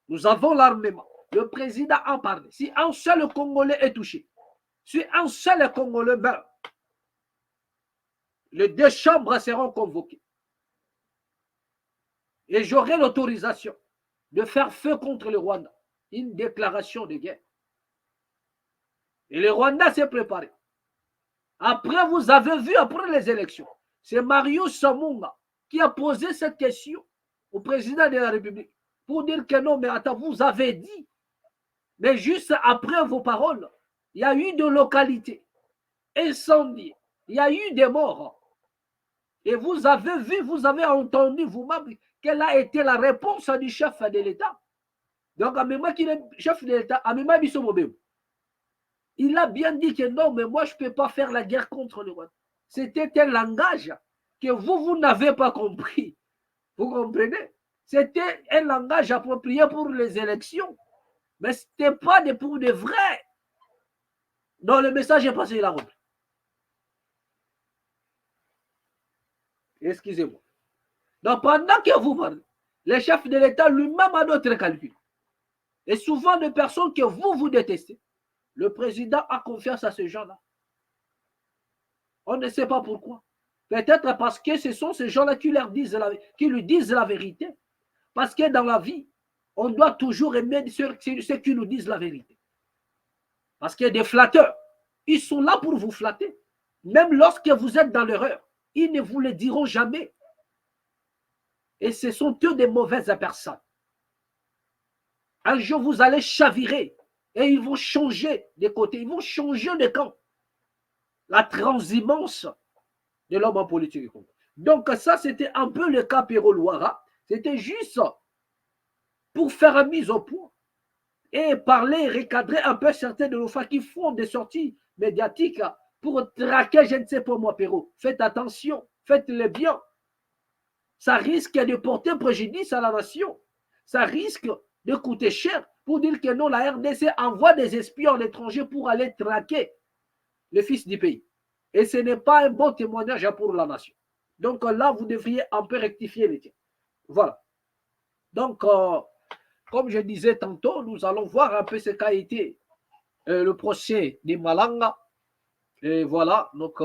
Nous avons l'armement. Le président en parle. Si un seul Congolais est touché, si un seul Congolais meurt, les deux chambres seront convoquées. Et j'aurai l'autorisation de faire feu contre le Rwanda. Une déclaration de guerre. Et le Rwanda s'est préparé. Après, vous avez vu, après les élections, c'est Marius Samunga qui a posé cette question au président de la République pour dire que non, mais attends, vous avez dit. Mais juste après vos paroles, il y a eu de localités incendiées. Il y a eu des morts. Et vous avez vu, vous avez entendu vous-même quelle a été la réponse du chef de l'État. Donc, à même qui est chef de l'État, à même il a bien dit que non, mais moi, je ne peux pas faire la guerre contre le Rwanda. C'était un langage que vous n'avez pas compris. Vous comprenez? C'était un langage approprié pour les élections. Mais ce n'était pas pour de vrai. Donc, le message est passé là-haut. Excusez-moi. Donc, pendant que vous parlez, le chef de l'État lui-même a d'autres calculs. Et souvent, des personnes que vous détestez, le président a confiance à ces gens-là. On ne sait pas pourquoi. Peut-être parce que ce sont ces gens-là qui lui disent la vérité. Parce que dans la vie, on doit toujours aimer ceux qui nous disent la vérité. Parce que des flatteurs, ils sont là pour vous flatter. Même lorsque vous êtes dans l'erreur, ils ne vous le diront jamais. Et ce sont eux des mauvaises personnes. Un jour, vous allez chavirer et ils vont changer de côté, ils vont changer de camp. La transhumance de l'homme en politique. Donc ça, c'était un peu le cas Perrault-Louara. C'était juste pour faire une mise au point et parler, recadrer un peu certains de nos femmes qui font des sorties médiatiques pour traquer, je ne sais pas moi, Perrault. Faites attention, faites-le bien. Ça risque de porter préjudice à la nation. Ça risque de coûter cher pour dire que non, la RDC envoie des espions à l'étranger pour aller traquer le fils du pays. Et ce n'est pas un bon témoignage pour la nation. Donc là, vous devriez un peu rectifier les tirs. Voilà. Donc, comme je disais tantôt, nous allons voir un peu ce qu'a été le procès de Malanga. Et voilà, donc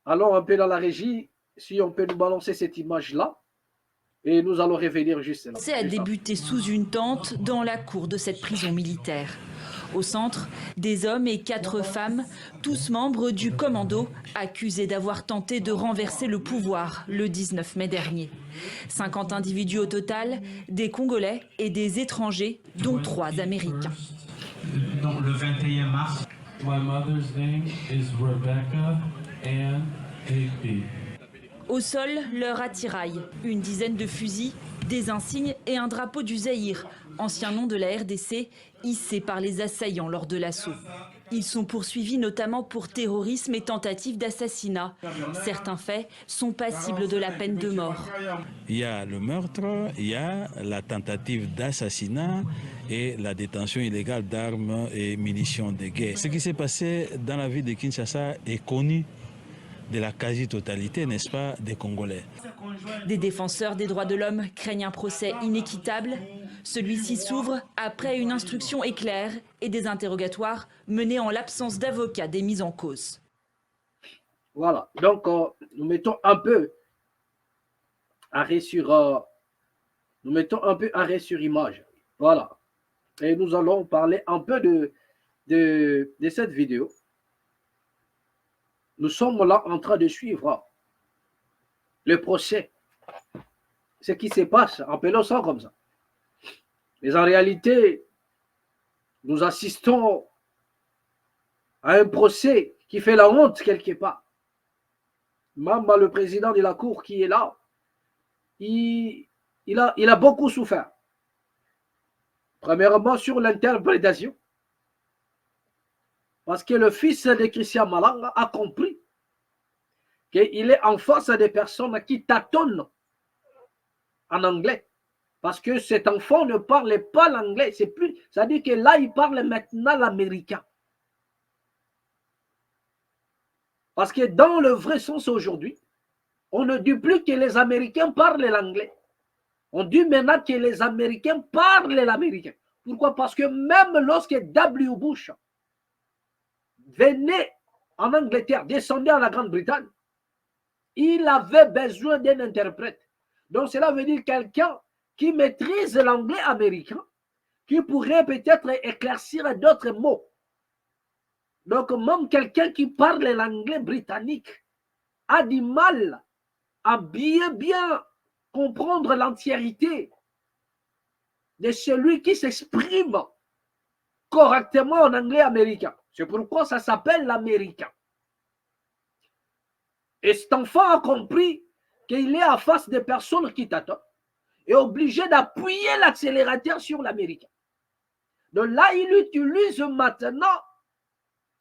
allons un peu dans la régie, si on peut nous balancer cette image-là. Et nous allons revenir juste là. C'est a débuté sous une tente dans la cour de cette prison militaire. Au centre, des hommes et 4 femmes, tous membres du commando, accusés d'avoir tenté de renverser le pouvoir le 19 mai dernier. 50 individus au total, des Congolais et des étrangers, dont 3 Américains. Donc le 21 mars. My mother's name is Rebecca Ann Higby. Au sol, leur attirail, une dizaine de fusils, des insignes et un drapeau du Zaïre, ancien nom de la RDC, hissé par les assaillants lors de l'assaut. Ils sont poursuivis notamment pour terrorisme et tentative d'assassinat. Certains faits sont passibles de la peine de mort. Il y a le meurtre, il y a la tentative d'assassinat et la détention illégale d'armes et munitions de guerre. Ce qui s'est passé dans la ville de Kinshasa est connu de la quasi-totalité, n'est-ce pas, des Congolais. Des défenseurs des droits de l'homme craignent un procès inéquitable. Celui-ci s'ouvre après une instruction éclair et des interrogatoires menés en l'absence d'avocats des mises en cause. Voilà, donc nous mettons un peu arrêt sur image. Voilà. Et nous allons parler un peu de cette vidéo. Nous sommes là en train de suivre le procès. Ce qui se passe, appelons ça comme ça. Mais en réalité, nous assistons à un procès qui fait la honte quelque part. Même le président de la Cour qui est là, il a beaucoup souffert. Premièrement, sur l'interprétation. Parce que le fils de Christian Malanga a compris qu'il est en face des personnes qui tâtonnent en anglais. Parce que cet enfant ne parlait pas l'anglais. C'est-à-dire que là, il parle maintenant l'américain. Parce que dans le vrai sens aujourd'hui, on ne dit plus que les Américains parlent l'anglais. On dit maintenant que les Américains parlent l'américain. Pourquoi? Parce que même lorsque W. Bush venait en Angleterre, descendait à la Grande-Bretagne, il avait besoin d'un interprète. Donc cela veut dire quelqu'un qui maîtrise l'anglais américain, qui pourrait peut-être éclaircir d'autres mots. Donc même quelqu'un qui parle l'anglais britannique a du mal à bien comprendre l'entièreté de celui qui s'exprime correctement en anglais américain. C'est pourquoi ça s'appelle l'américain. Et cet enfant a compris qu'il est en face des personnes qui t'attendent et obligé d'appuyer l'accélérateur sur l'américain. Donc là, il utilise maintenant,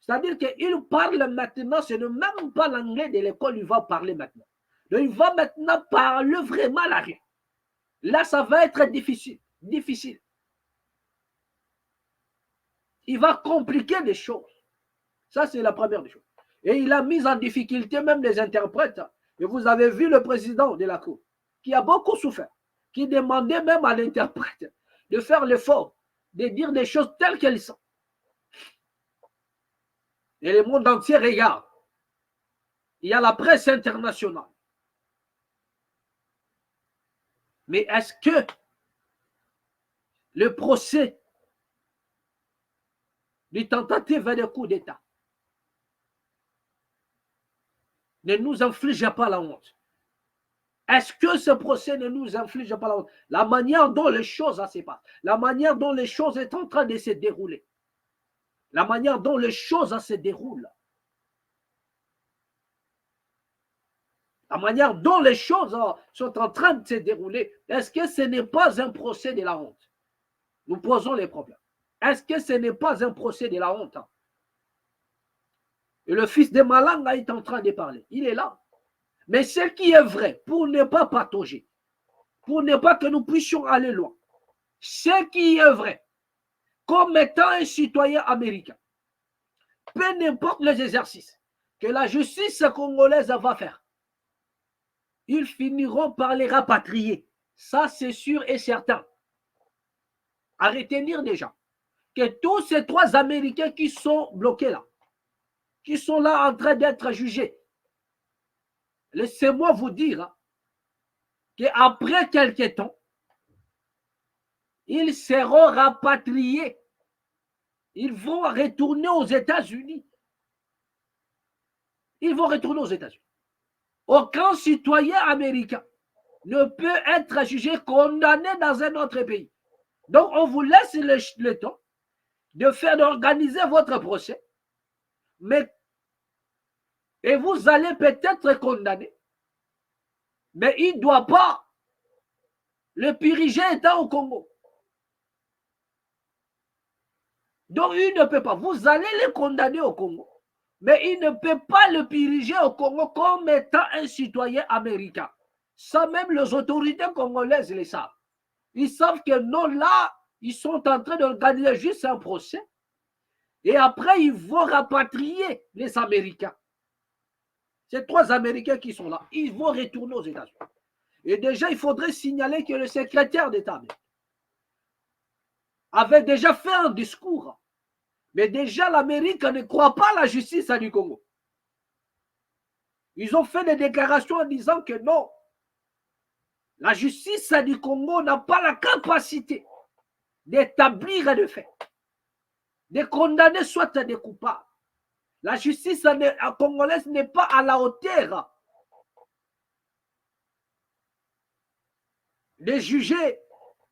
c'est-à-dire qu'il parle maintenant, ce n'est même pas l'anglais de l'école, il va parler maintenant. Donc il va maintenant parler vraiment la rue. Là, ça va être difficile. Il va compliquer les choses. Ça, c'est la première des choses. Et il a mis en difficulté même les interprètes. Et vous avez vu le président de la Cour, qui a beaucoup souffert, qui demandait même à l'interprète de faire l'effort, de dire des choses telles qu'elles sont. Et le monde entier regarde. Il y a la presse internationale. Mais est-ce que le procès du tentative de coup d'État ne nous inflige pas la honte? Est-ce que ce procès ne nous inflige pas la honte? La manière dont les choses se passent, la manière dont les choses sont en train de se dérouler, la manière dont les choses se déroulent, la manière dont les choses sont en train de se dérouler, est-ce que ce n'est pas un procès de la honte? Nous posons les problèmes. Est-ce que ce n'est pas un procès de la honte? Et le fils de Malanga est en train de parler. Il est là. Mais ce qui est vrai, pour ne pas patauger, pour ne pas que nous puissions aller loin, ce qui est vrai, comme étant un citoyen américain, peu importe les exercices que la justice congolaise va faire, ils finiront par les rapatrier. Ça, c'est sûr et certain. À retenir déjà que tous ces 3 Américains qui sont bloqués là, qui sont là en train d'être jugés, laissez-moi vous dire qu'après quelques temps, ils seront rapatriés. Ils vont retourner aux États-Unis. Ils vont retourner aux États-Unis. Aucun citoyen américain ne peut être jugé, condamné dans un autre pays. Donc, on vous laisse le temps d'organiser votre procès, et vous allez peut-être condamner, mais il ne doit pas le piriger étant au Congo. Donc, il ne peut pas. Vous allez le condamner au Congo, mais il ne peut pas le piriger au Congo comme étant un citoyen américain. Ça, même les autorités congolaises le savent. Ils savent que non, là, ils sont en train d'organiser juste un procès. Et après, ils vont rapatrier les Américains. Ces 3 Américains qui sont là, ils vont retourner aux États-Unis. Et déjà, il faudrait signaler que le secrétaire d'État avait déjà fait un discours. Mais déjà, l'Amérique ne croit pas à la justice du Congo. Ils ont fait des déclarations en disant que non, la justice du Congo n'a pas la capacité d'établir des faits, de condamner soit des coupables. La justice congolaise n'est pas à la hauteur de juger,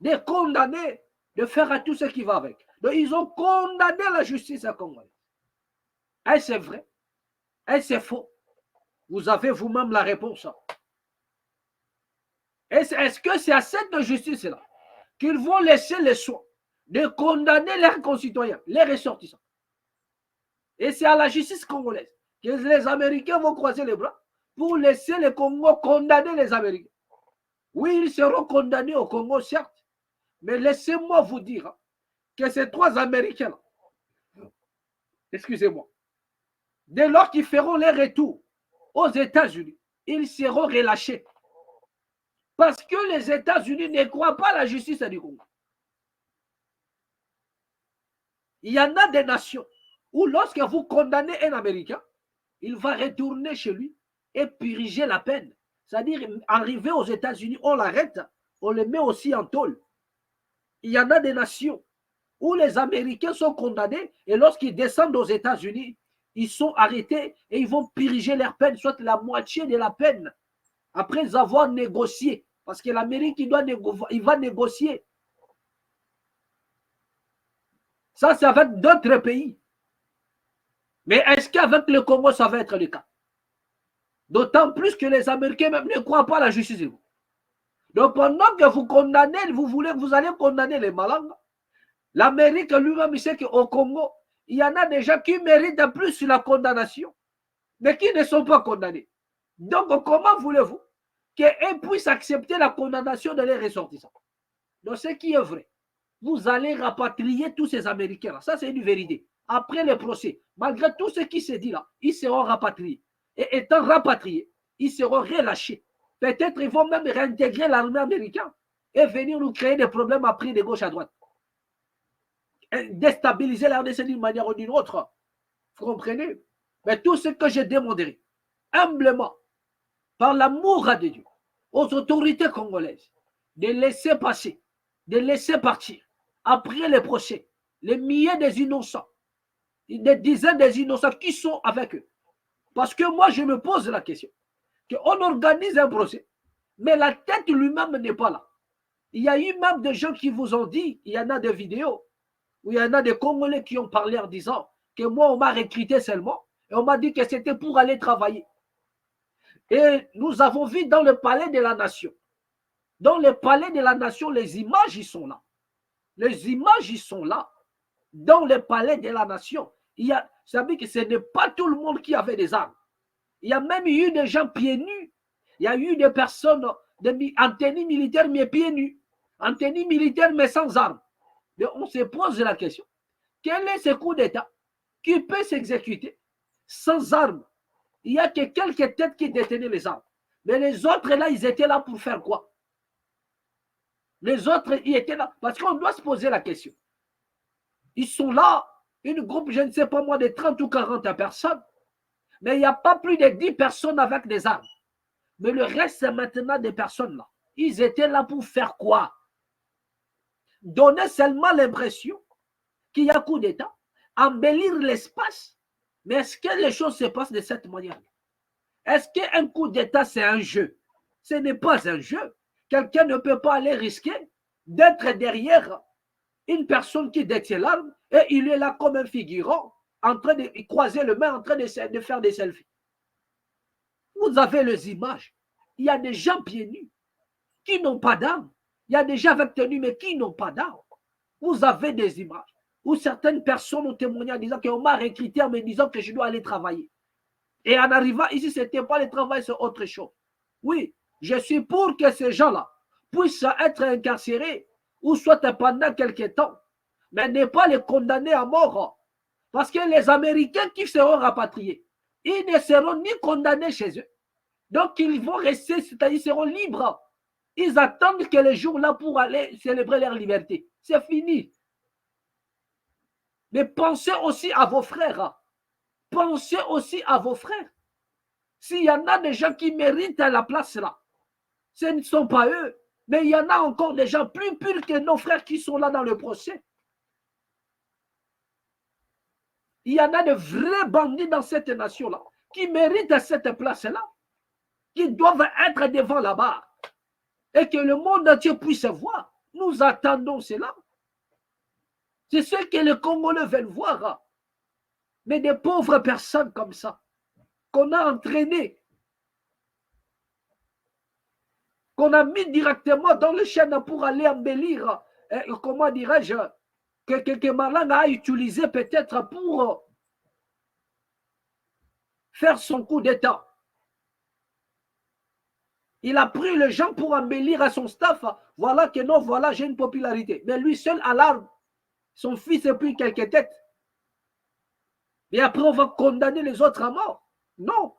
de condamner, de faire à tout ce qui va avec. Donc, ils ont condamné la justice congolaise. Est-ce c'est vrai? Est-ce c'est faux? Vous avez vous-même la réponse. Est-ce que c'est à cette justice-là qu'ils vont laisser le soin de condamner leurs concitoyens, les ressortissants? Et c'est à la justice congolaise que les Américains vont croiser les bras pour laisser le Congo condamner les Américains. Oui, ils seront condamnés au Congo, certes, mais laissez-moi vous dire que ces 3 Américains-là, excusez-moi, dès lors qu'ils feront leur retour aux États-Unis, ils seront relâchés. Parce que les États-Unis ne croient pas à la justice du Congo. Il y en a des nations où lorsque vous condamnez un Américain, il va retourner chez lui et purger la peine. C'est-à-dire, arriver aux États-Unis, on l'arrête, on le met aussi en tôle. Il y en a des nations où les Américains sont condamnés et lorsqu'ils descendent aux États-Unis, ils sont arrêtés et ils vont purger leur peine, soit la moitié de la peine, après avoir négocié. Parce que l'Amérique, il va négocier. Ça, c'est avec d'autres pays. Mais est-ce qu'avec le Congo, ça va être le cas? D'autant plus que les Américains même ne croient pas à la justice. Donc, pendant que vous condamnez, vous allez condamner les Malanga. L'Amérique lui-même, il sait qu'au Congo, il y en a des gens qui méritent plus la condamnation, mais qui ne sont pas condamnés. Donc, comment voulez-vous qu'ils puissent accepter la condamnation de les ressortissants? Donc, ce qui est vrai, vous allez rapatrier tous ces Américains-là. Ça, c'est une vérité. Après le procès, malgré tout ce qui s'est dit là, ils seront rapatriés. Et étant rapatriés, ils seront relâchés. Peut-être ils vont même réintégrer l'armée américaine et venir nous créer des problèmes après de gauche à droite. Et déstabiliser la RDC d'une manière ou d'une autre. Vous comprenez? Mais tout ce que je demanderai, humblement, par l'amour de Dieu, aux autorités congolaises, de laisser passer, de laisser partir, après les procès, les milliers des innocents, des dizaines des innocents qui sont avec eux. Parce que moi, je me pose la question, qu'on organise un procès, mais la tête lui-même n'est pas là. Il y a eu même des gens qui vous ont dit, il y en a des vidéos, où il y en a des Congolais qui ont parlé en disant que moi, on m'a recruté seulement, et on m'a dit que c'était pour aller travailler. Et nous avons vu dans le palais de la nation. Dans le palais de la nation, les images, ils sont là. Les images, ils sont là. Dans le palais de la nation, il y a, vous savez que ce n'est pas tout le monde qui avait des armes. Il y a même eu des gens pieds nus. Il y a eu des personnes en tenue militaire, mais pieds nus. En tenue militaire, mais sans armes. Mais on se pose la question. Quel est ce coup d'État qui peut s'exécuter sans armes? Il n'y a que quelques têtes qui détenaient les armes. Mais les autres, là, ils étaient là pour faire quoi? Les autres, ils étaient là. Parce qu'on doit se poser la question. Ils sont là, une groupe, je ne sais pas moi, de 30 ou 40 personnes. Mais il n'y a pas plus de 10 personnes avec des armes. Mais le reste, c'est maintenant des personnes là. Ils étaient là pour faire quoi? Donner seulement l'impression qu'il y a coup d'État, embellir l'espace. Mais est-ce que les choses se passent de cette manière? Est-ce qu'un coup d'État, c'est un jeu? Ce n'est pas un jeu. Quelqu'un ne peut pas aller risquer d'être derrière une personne qui détient l'arme et il est là comme un figurant en train de croiser les mains, en train de faire des selfies. Vous avez les images. Il y a des gens pieds nus qui n'ont pas d'armes. Il y a des gens avec tenue mais qui n'ont pas d'armes. Vous avez des images où certaines personnes ont témoigné en disant qu'on m'a recruté en me disant que je dois aller travailler. Et en arrivant ici, ce n'était pas le travail, c'est autre chose. Oui, je suis pour que ces gens-là puissent être incarcérés ou soit pendant quelques temps, mais ne pas les condamner à mort. Parce que les Américains qui seront rapatriés, ils ne seront ni condamnés chez eux. Donc, ils vont rester, c'est-à-dire ils seront libres. Ils attendent que le jour-là pour aller célébrer leur liberté. C'est fini. Mais pensez aussi à vos frères. Pensez aussi à vos frères. S'il y en a des gens qui méritent la place là, ce ne sont pas eux. Mais il y en a encore des gens plus purs que nos frères qui sont là dans le procès. Il y en a de vrais bandits dans cette nation-là qui méritent cette place-là, qui doivent être devant la barre et que le monde entier puisse voir. Nous attendons cela. C'est ce que les Congolais veulent voir. Mais des pauvres personnes comme ça, qu'on a entraînées, qu'on a mis directement dans les chaînes pour aller embellir, comment dirais-je, que Malang a utilisé peut-être pour faire son coup d'État. Il a pris les gens pour embellir à son staff. Voilà que non, voilà, j'ai une popularité. Mais lui seul à l'arme, son fils et puis quelques têtes. Et après, on va condamner les autres à mort. Non.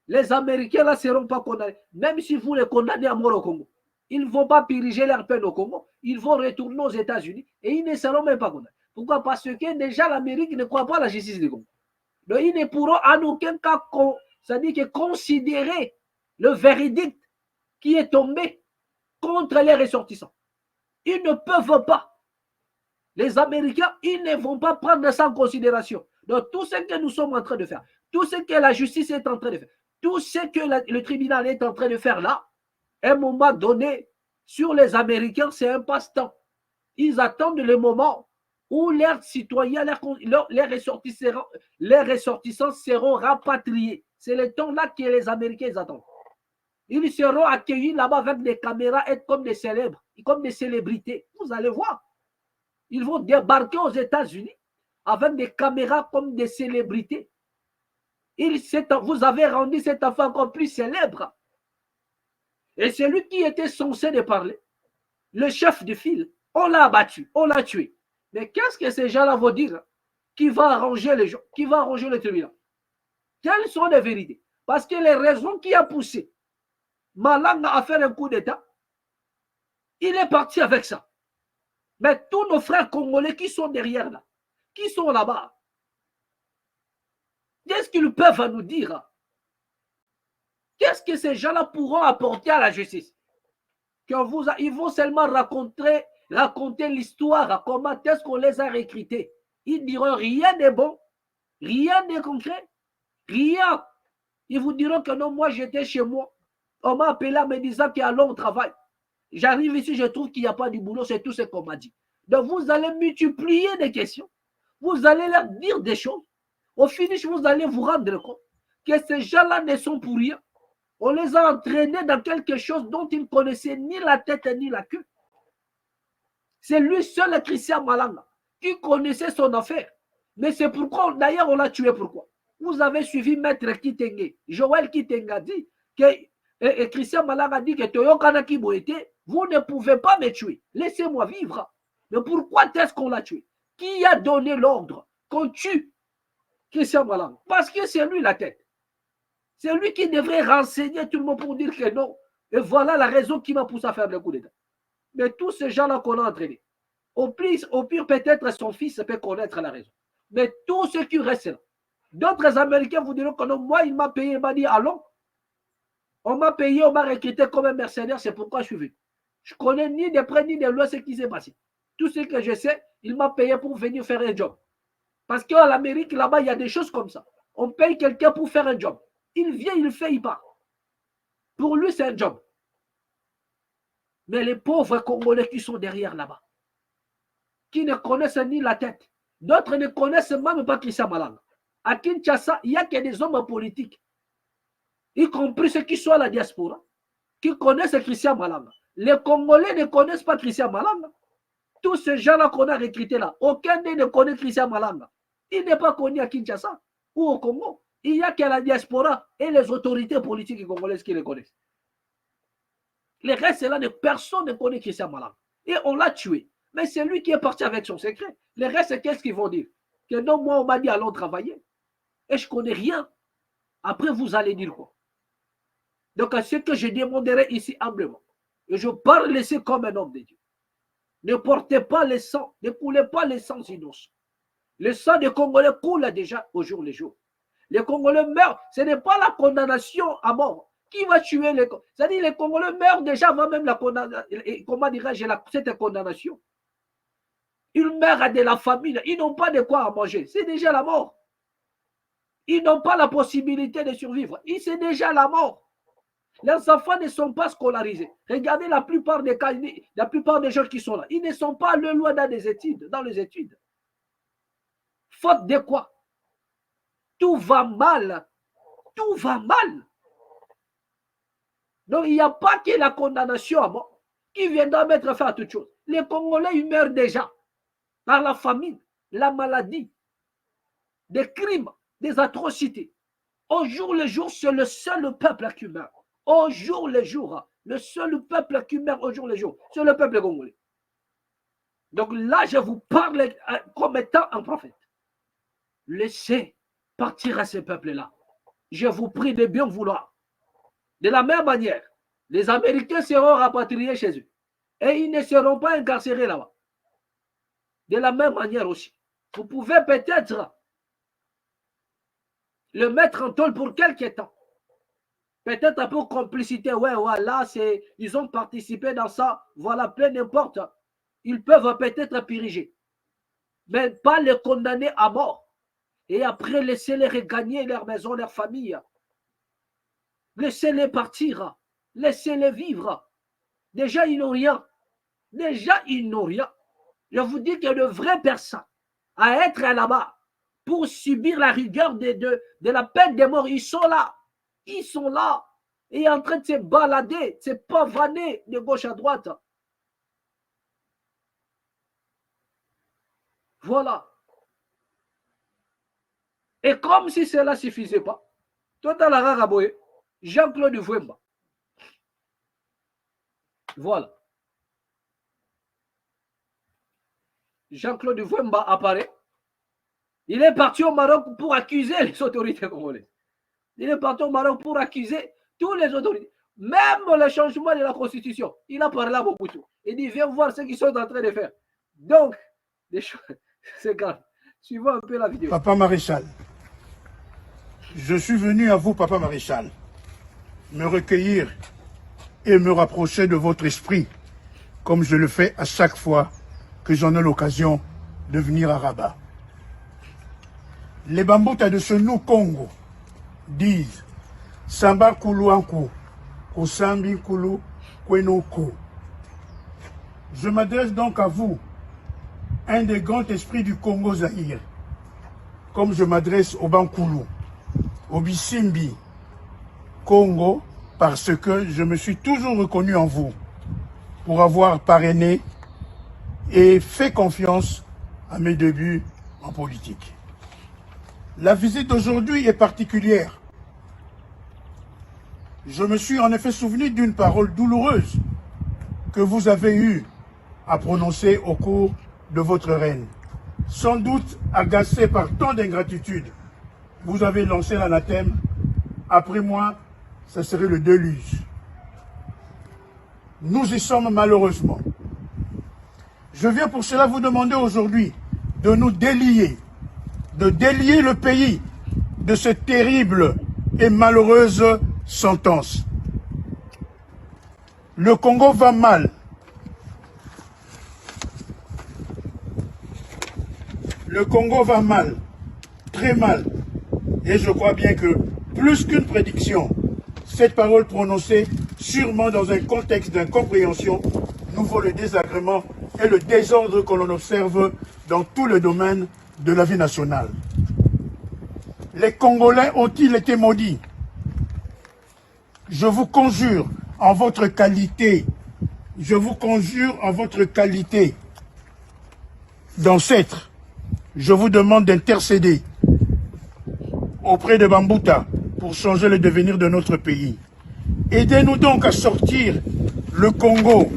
Les Américains là ne seront pas condamnés. Même si vous les condamnez à mort au Congo. Ils ne vont pas piriger leur peine au Congo. Ils vont retourner aux États-Unis et ils ne seront même pas condamnés. Pourquoi? Parce que déjà l'Amérique ne croit pas à la justice du Congo. Donc ils ne pourront en aucun cas c'est-à-dire que considérer le verdict qui est tombé contre les ressortissants. Ils ne peuvent pas. Les Américains, ils ne vont pas prendre ça en considération. Donc tout ce que nous sommes en train de faire, tout ce que la justice est en train de faire, tout ce que le tribunal est en train de faire là, à un moment donné, sur les Américains, c'est un passe-temps. Ils attendent le moment où leurs citoyens, les ressortissants seront rapatriés. C'est le temps-là que les Américains attendent. Ils seront accueillis là-bas avec des caméras, être comme des célèbres, comme des célébrités. Vous allez voir. Ils vont débarquer aux États-Unis avec des caméras comme des célébrités. Vous avez rendu cet enfant encore plus célèbre. Et celui qui était censé de parler, le chef de file, on l'a abattu, on l'a tué. Mais qu'est-ce que ces gens-là vont dire? Qui va arranger les gens, qui va arranger le tribunal? Quelles sont les vérités? Parce que les raisons qui ont poussé Malang à faire un coup d'État, il est parti avec ça. Mais tous nos frères congolais qui sont derrière là, qui sont là-bas, qu'est-ce qu'ils peuvent nous dire? Qu'est-ce que ces gens-là pourront apporter à la justice? Ils vont seulement raconter l'histoire, comment est-ce qu'on les a recrutés. Ils diront rien de bon, rien de concret, rien. Ils vous diront que non, moi j'étais chez moi. On m'a appelé en me disant qu'il y a un long travail. J'arrive ici, je trouve qu'il n'y a pas du boulot, c'est tout ce qu'on m'a dit. Donc vous allez multiplier des questions. Vous allez leur dire des choses. Au finish, vous allez vous rendre compte que ces gens-là ne sont pour rien. On les a entraînés dans quelque chose dont ils ne connaissaient ni la tête ni la queue. C'est lui seul, Christian Malanga, qui connaissait son affaire. Mais c'est pourquoi, d'ailleurs, on l'a tué. Pourquoi? Vous avez suivi Maître Kitenge. Joël Kitenge dit que Christian Malanga dit que Toyo Kanaki Boete, vous ne pouvez pas me tuer. Laissez-moi vivre. Mais pourquoi est-ce qu'on l'a tué? Qui a donné l'ordre qu'on tue Christian Malanga? Parce que c'est lui la tête. C'est lui qui devrait renseigner tout le monde pour dire que non. Et voilà la raison qui m'a poussé à faire le coup d'État. Mais tous ces gens-là qu'on a entraînés, au pire peut-être son fils peut connaître la raison. Mais tous ceux qui restent là, d'autres Américains vous diront que non, moi, il m'a payé, il m'a dit, allons. On m'a payé, on m'a recruté comme un mercenaire, c'est pourquoi je suis venu. Je connais ni de près ni de loin ce qui s'est passé. Tout ce que je sais, il m'a payé pour venir faire un job. Parce qu'en Amérique, là-bas, il y a des choses comme ça. On paye quelqu'un pour faire un job. Il vient, il fait, il part. Pour lui, c'est un job. Mais les pauvres Congolais qui sont derrière là-bas, qui ne connaissent ni la tête, d'autres ne connaissent même pas Christian Malanga. À Kinshasa, il n'y a que des hommes politiques, y compris ceux qui sont à la diaspora, qui connaissent Christian Malanga. Les Congolais ne connaissent pas Christian Malanga. Tous ces gens-là qu'on a recrutés là, aucun d'eux ne connaît Christian Malanga. Il n'est pas connu à Kinshasa ou au Congo. Il n'y a que la diaspora et les autorités politiques congolaises qui les connaissent. Les restes là, personne ne connaît Christian Malanga. Et on l'a tué. Mais c'est lui qui est parti avec son secret. Les restes, qu'est-ce qu'ils vont dire? Que non, moi, on m'a dit allons travailler. Et je ne connais rien. Après, vous allez dire quoi? Donc, ce que je demanderai ici humblement, et je parle ici comme un homme de Dieu, ne portez pas le sang, ne coulez pas le sang innocent. Le sang des Congolais coule déjà au jour le jour. Les Congolais meurent. Ce n'est pas la condamnation à mort. Qui va tuer les Congolais? C'est-à-dire les Congolais meurent déjà avant même la condamnation. Comment dirais-je cette condamnation? Ils meurent de la famine. Ils n'ont pas de quoi à manger. C'est déjà la mort. Ils n'ont pas la possibilité de survivre. C'est déjà la mort. Leurs enfants ne sont pas scolarisés. Regardez la plupart des cas, la plupart des gens qui sont là. Ils ne sont pas loin dans les études. Faute de quoi? Tout va mal. Tout va mal. Donc, il n'y a pas que la condamnation à mort qui viendra mettre fin à toute chose. Les Congolais, ils meurent déjà par la famine, la maladie, des crimes, des atrocités. Au jour le jour, c'est le seul peuple qui meurt. Au jour le jour, le seul peuple qui meurt au jour le jour, c'est le peuple congolais. Donc là, je vous parle comme étant un prophète. Laissez partir à ce peuple-là. Je vous prie de bien vouloir. De la même manière, les Américains seront rapatriés chez eux. Et ils ne seront pas incarcérés là-bas. De la même manière aussi. Vous pouvez peut-être le mettre en tôle pour quelque temps. Peut-être un peu complicité. Ouais, là, ils ont participé dans ça. Voilà, peu n'importe. Ils peuvent peut-être piriger. Mais pas les condamner à mort. Et après, laissez-les regagner leur maison, leur famille. Laissez-les partir. Laissez-les vivre. Déjà, ils n'ont rien. Je vous dis que le vrai personne à être là-bas pour subir la rigueur de la peine de mort, ils sont là. Ils sont là. Et en train de se balader, de se pavaner de gauche à droite. Voilà. Et comme si cela ne suffisait pas, Total Araboye, Jean-Claude Vwemba. Voilà. Jean-Claude Vwemba apparaît. Il est parti au Maroc pour accuser les autorités congolaises. Il est parti au Maroc pour accuser tous les autorités. Même le changement de la constitution. Il a parlé à Mobutu. Il dit, viens voir ce qu'ils sont en train de faire. Donc, c'est grave. Suivons un peu la vidéo. Papa Maréchal, je suis venu à vous, Papa Maréchal, me recueillir et me rapprocher de votre esprit, comme je le fais à chaque fois que j'en ai l'occasion de venir à Rabat. Les Bambouta de ce nous Congo disent Samba Koulouankou, Kosambi Koulou, Kwenoko. Je m'adresse donc à vous, un des grands esprits du Congo Zaïre, comme je m'adresse au Bankoulou, au Bisimbi, Congo, parce que je me suis toujours reconnu en vous pour avoir parrainé et fait confiance à mes débuts en politique. La visite d'aujourd'hui est particulière. Je me suis en effet souvenu d'une parole douloureuse que vous avez eu à prononcer au cours de votre règne. Sans doute agacé par tant d'ingratitude, vous avez lancé l'anathème « Après moi, ce serait le déluge ». Nous y sommes malheureusement. Je viens pour cela vous demander aujourd'hui de nous délier, de délier le pays de cette terrible et malheureuse sentence. Le Congo va mal. Le Congo va mal, très mal. Et je crois bien que, plus qu'une prédiction, cette parole prononcée, sûrement dans un contexte d'incompréhension, nous vaut le désagrément et le désordre que l'on observe dans tous les domaines de la vie nationale. Les Congolais ont-ils été maudits? Je vous conjure en votre qualité, d'ancêtre, je vous demande d'intercéder auprès de Bambuta pour changer le devenir de notre pays. Aidez-nous donc à sortir le Congo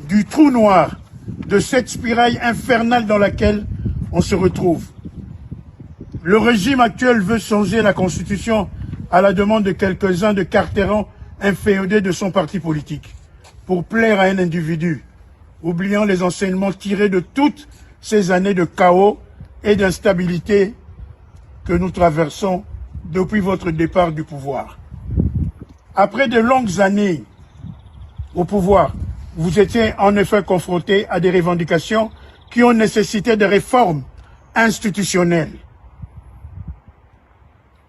du trou noir, de cette spirale infernale dans laquelle on se retrouve. Le régime actuel veut changer la constitution à la demande de quelques-uns de cartérans inféodés de son parti politique pour plaire à un individu, oubliant les enseignements tirés de toutes ces années de chaos et d'instabilité que nous traversons depuis votre départ du pouvoir. Après de longues années au pouvoir, vous étiez en effet confronté à des revendications qui ont nécessité des réformes institutionnelles.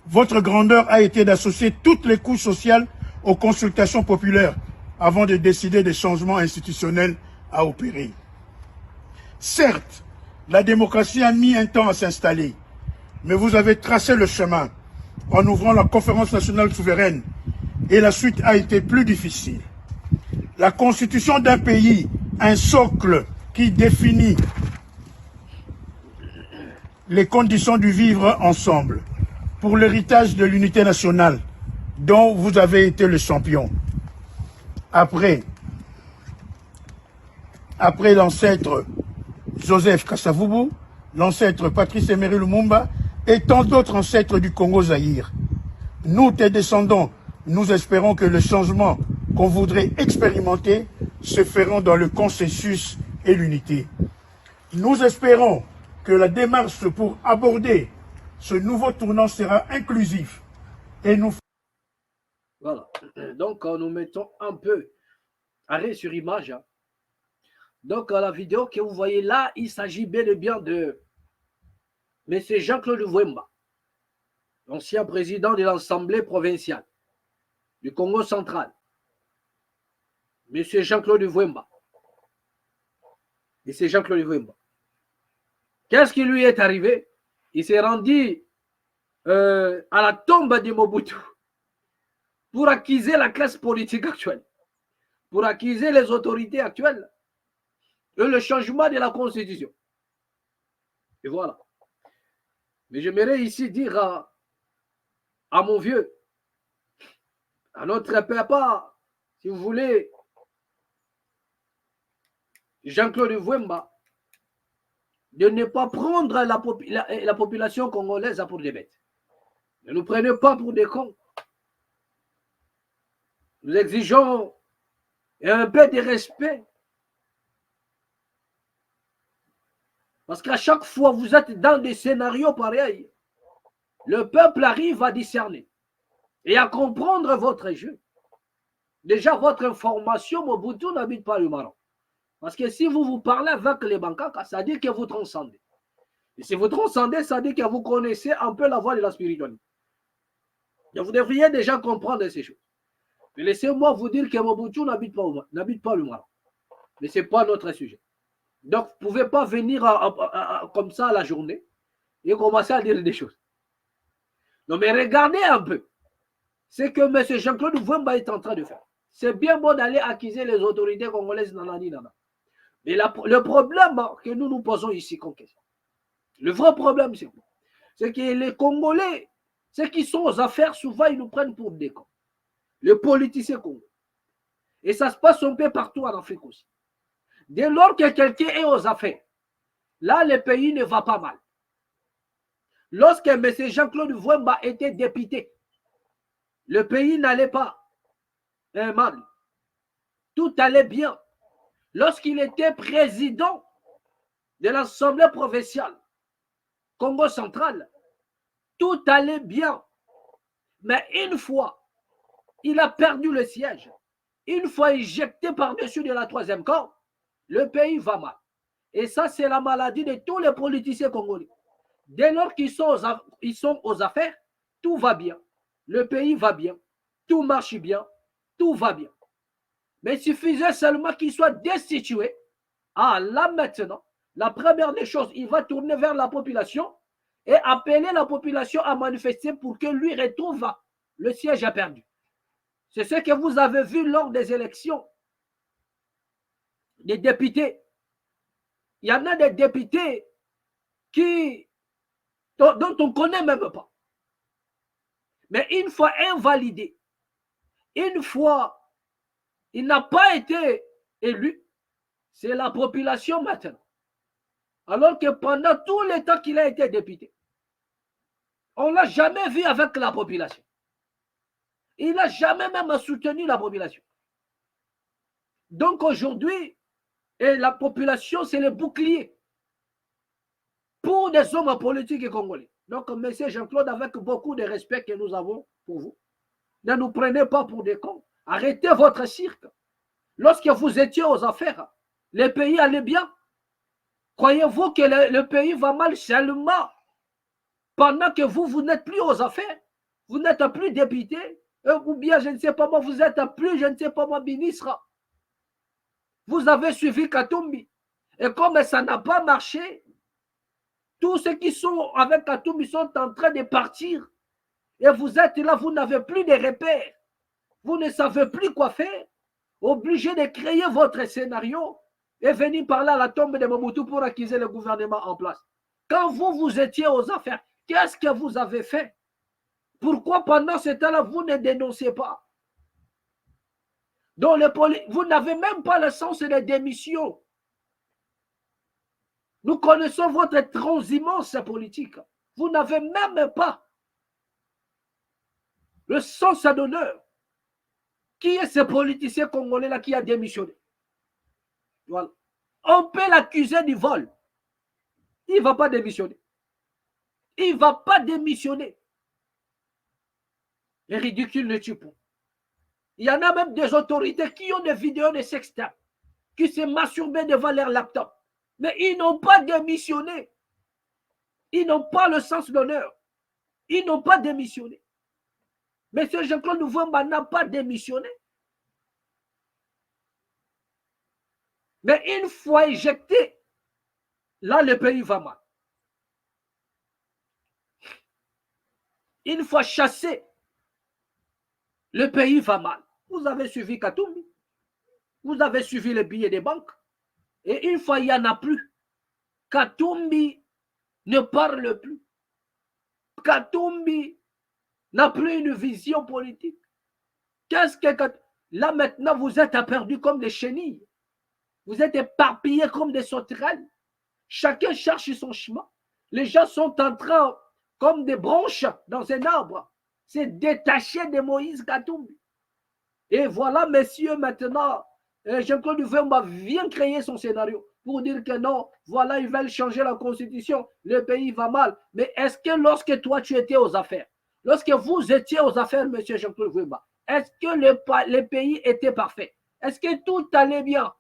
Votre grandeur a été d'associer toutes les couches sociales aux consultations populaires avant de décider des changements institutionnels à opérer. Certes, la démocratie a mis un temps à s'installer, mais vous avez tracé le chemin en ouvrant la conférence nationale souveraine et la suite a été plus difficile. La constitution d'un pays, un socle qui définit les conditions du vivre ensemble pour l'héritage de l'unité nationale dont vous avez été le champion. Après l'ancêtre Joseph Kasavubu, l'ancêtre Patrice Emery Lumumba et tant d'autres ancêtres du Congo-Zaïre. Nous, tes descendants, nous espérons que le changement qu'on voudrait expérimenter se feront dans le consensus et l'unité. Nous espérons que la démarche pour aborder ce nouveau tournant sera inclusif et nous... Voilà. Donc, nous mettons un peu arrêt sur image. Donc, la vidéo que vous voyez là, il s'agit bel et bien de M. Jean-Claude Wemba, l'ancien président de l'Assemblée provinciale du Congo central. M. Jean-Claude Wemba. M. Jean-Claude Wemba. Qu'est-ce qui lui est arrivé? Il s'est rendu à la tombe de Mobutu pour accuser la classe politique actuelle, pour accuser les autorités actuelles et le changement de la Constitution. Et voilà. Mais j'aimerais ici dire à mon vieux, à notre papa, si vous voulez, Jean-Claude Wemba, de ne pas prendre la population congolaise pour des bêtes. Ne nous prenez pas pour des cons. Nous exigeons un peu de respect. Parce qu'à chaque fois vous êtes dans des scénarios pareils, le peuple arrive à discerner et à comprendre votre jeu. Déjà, votre information, Mobutu n'habite pas le Maroc. Parce que si vous parlez avec les Bankaka, ça dit que vous transcendez. Et si vous transcendez, ça dit que vous connaissez un peu la voie de la spiritualité. Et vous devriez déjà comprendre ces choses. Mais laissez-moi vous dire que Mobutu n'habite pas le Maroc. Mais ce n'est pas notre sujet. Donc, vous ne pouvez pas venir comme ça à la journée et commencer à dire des choses. Non, mais regardez un peu. ce que M. Jean-Claude Vwemba est en train de faire. C'est bien bon d'aller accuser les autorités congolaises. Mais le problème que nous nous posons ici comme question, le vrai problème, c'est quoi? C'est que les Congolais, ceux qui sont aux affaires, souvent, ils nous prennent pour des cons. Les politiciens congolais. Et ça se passe un peu partout en Afrique aussi. Dès lors que quelqu'un est aux affaires, là, le pays ne va pas mal. Lorsque M. Jean-Claude Vwemba était député, le pays n'allait pas mal. Tout allait bien. Lorsqu'il était président de l'Assemblée provinciale, Congo central, tout allait bien. Mais une fois, il a perdu le siège. Une fois éjecté par-dessus de la troisième corps, le pays va mal. Et ça, c'est la maladie de tous les politiciens congolais. Dès lors qu'ils sont aux affaires, tout va bien. Le pays va bien. Tout marche bien. Tout va bien. Mais il suffisait seulement qu'il soit destitué. Ah, là maintenant, la première des choses, il va tourner vers la population et appeler la population à manifester pour que lui retrouve le siège à perdu. C'est ce que vous avez vu lors des élections des députés. Il y en a des députés dont on ne connaît même pas. Mais une fois invalidé, une fois il n'a pas été élu, c'est la population maintenant. Alors que pendant tout le temps qu'il a été député, on ne l'a jamais vu avec la population. Il n'a jamais même soutenu la population. Donc aujourd'hui, la population, c'est le bouclier pour des hommes politiques congolais. Donc, M. Jean-Claude, avec beaucoup de respect que nous avons pour vous, ne nous prenez pas pour des cons. Arrêtez votre cirque. Lorsque vous étiez aux affaires, le pays allait bien. Croyez-vous que le pays va mal seulement pendant que vous n'êtes plus aux affaires, vous n'êtes plus député, ou bien, je ne sais pas moi, vous êtes plus, je ne sais pas moi, ministre. Vous avez suivi Katumbi. Et comme ça n'a pas marché, tous ceux qui sont avec Katumbi sont en train de partir. Et vous êtes là, vous n'avez plus de repères. Vous ne savez plus quoi faire. Obligé de créer votre scénario et venir parler à la tombe de Mobutu pour accuser le gouvernement en place. Quand vous étiez aux affaires, qu'est-ce que vous avez fait? Pourquoi pendant ce temps-là, vous ne dénoncez pas? Donc, vous n'avez même pas le sens de démission. Nous connaissons votre transhumance politique. Vous n'avez même pas le sens d'honneur. Qui est ce politicien congolais-là qui a démissionné? Voilà. On peut l'accuser du vol. Il ne va pas démissionner. Il ne va pas démissionner. Les ridicules ne tuent pas. Il y en a même des autorités qui ont des vidéos de sextape, qui se masturbent devant leur laptop. Mais ils n'ont pas démissionné. Ils n'ont pas le sens d'honneur. Ils n'ont pas démissionné. M. Jean-Claude Vwemba n'a pas démissionné. Mais une fois éjecté, là, le pays va mal. Une fois chassé, le pays va mal. Vous avez suivi Katumbi. Vous avez suivi les billets des banques. Et une fois, il n'y en a plus. Katumbi ne parle plus. Katumbi n'a plus une vision politique. Qu'est-ce que... Là, maintenant, vous êtes perdus comme des chenilles. Vous êtes éparpillés comme des sauterelles. Chacun cherche son chemin. Les gens sont en train, comme des branches dans un arbre, se détacher de Moïse Katumbi. Et voilà, messieurs, maintenant, Jean-Claude Vwemba vient créer son scénario pour dire que non, voilà, ils veulent changer la constitution, le pays va mal. Mais est-ce que lorsque toi, tu étais aux affaires, lorsque vous étiez aux affaires, monsieur Jean-Claude Vwemba, est-ce que le pays était parfait? Est-ce que tout allait bien?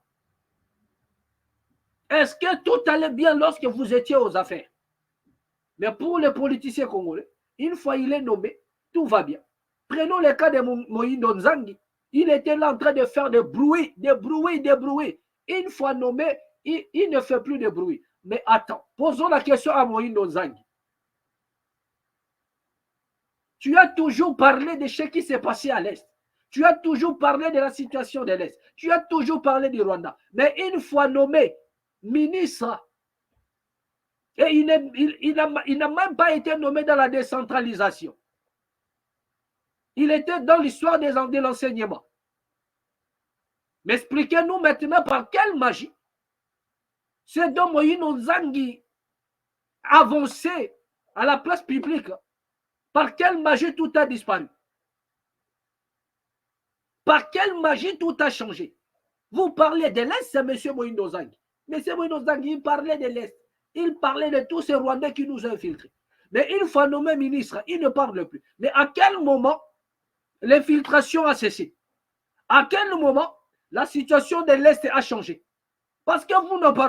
Est-ce que tout allait bien lorsque vous étiez aux affaires? Mais pour les politiciens congolais, une fois il est nommé, tout va bien. Prenons le cas de Moïse Nzangi. Il était là en train de faire des bruits. Une fois nommé, il ne fait plus de bruit. Mais attends, posons la question à Moïse Nzangi. Tu as toujours parlé de ce qui s'est passé à l'Est. Tu as toujours parlé de la situation de l'Est. Tu as toujours parlé du Rwanda. Mais une fois nommé ministre, et il n'a même pas été nommé dans la décentralisation. Il était dans l'histoire de l'enseignement. Mais expliquez-nous maintenant par quelle magie ce Dom Moïse Nzangi avancé à la place publique. Par quelle magie tout a disparu? Par quelle magie tout a changé? Vous parlez de l'Est, c'est M. Moïse Nzangi. M. Moïse Nzangi, il parlait de l'Est. Il parlait de tous ces Rwandais qui nous ont infiltrés. Mais une fois nommé ministre, il ne parle plus. Mais à quel moment l'infiltration a cessé? À quel moment la situation de l'Est a changé? Parce que vous ne parlez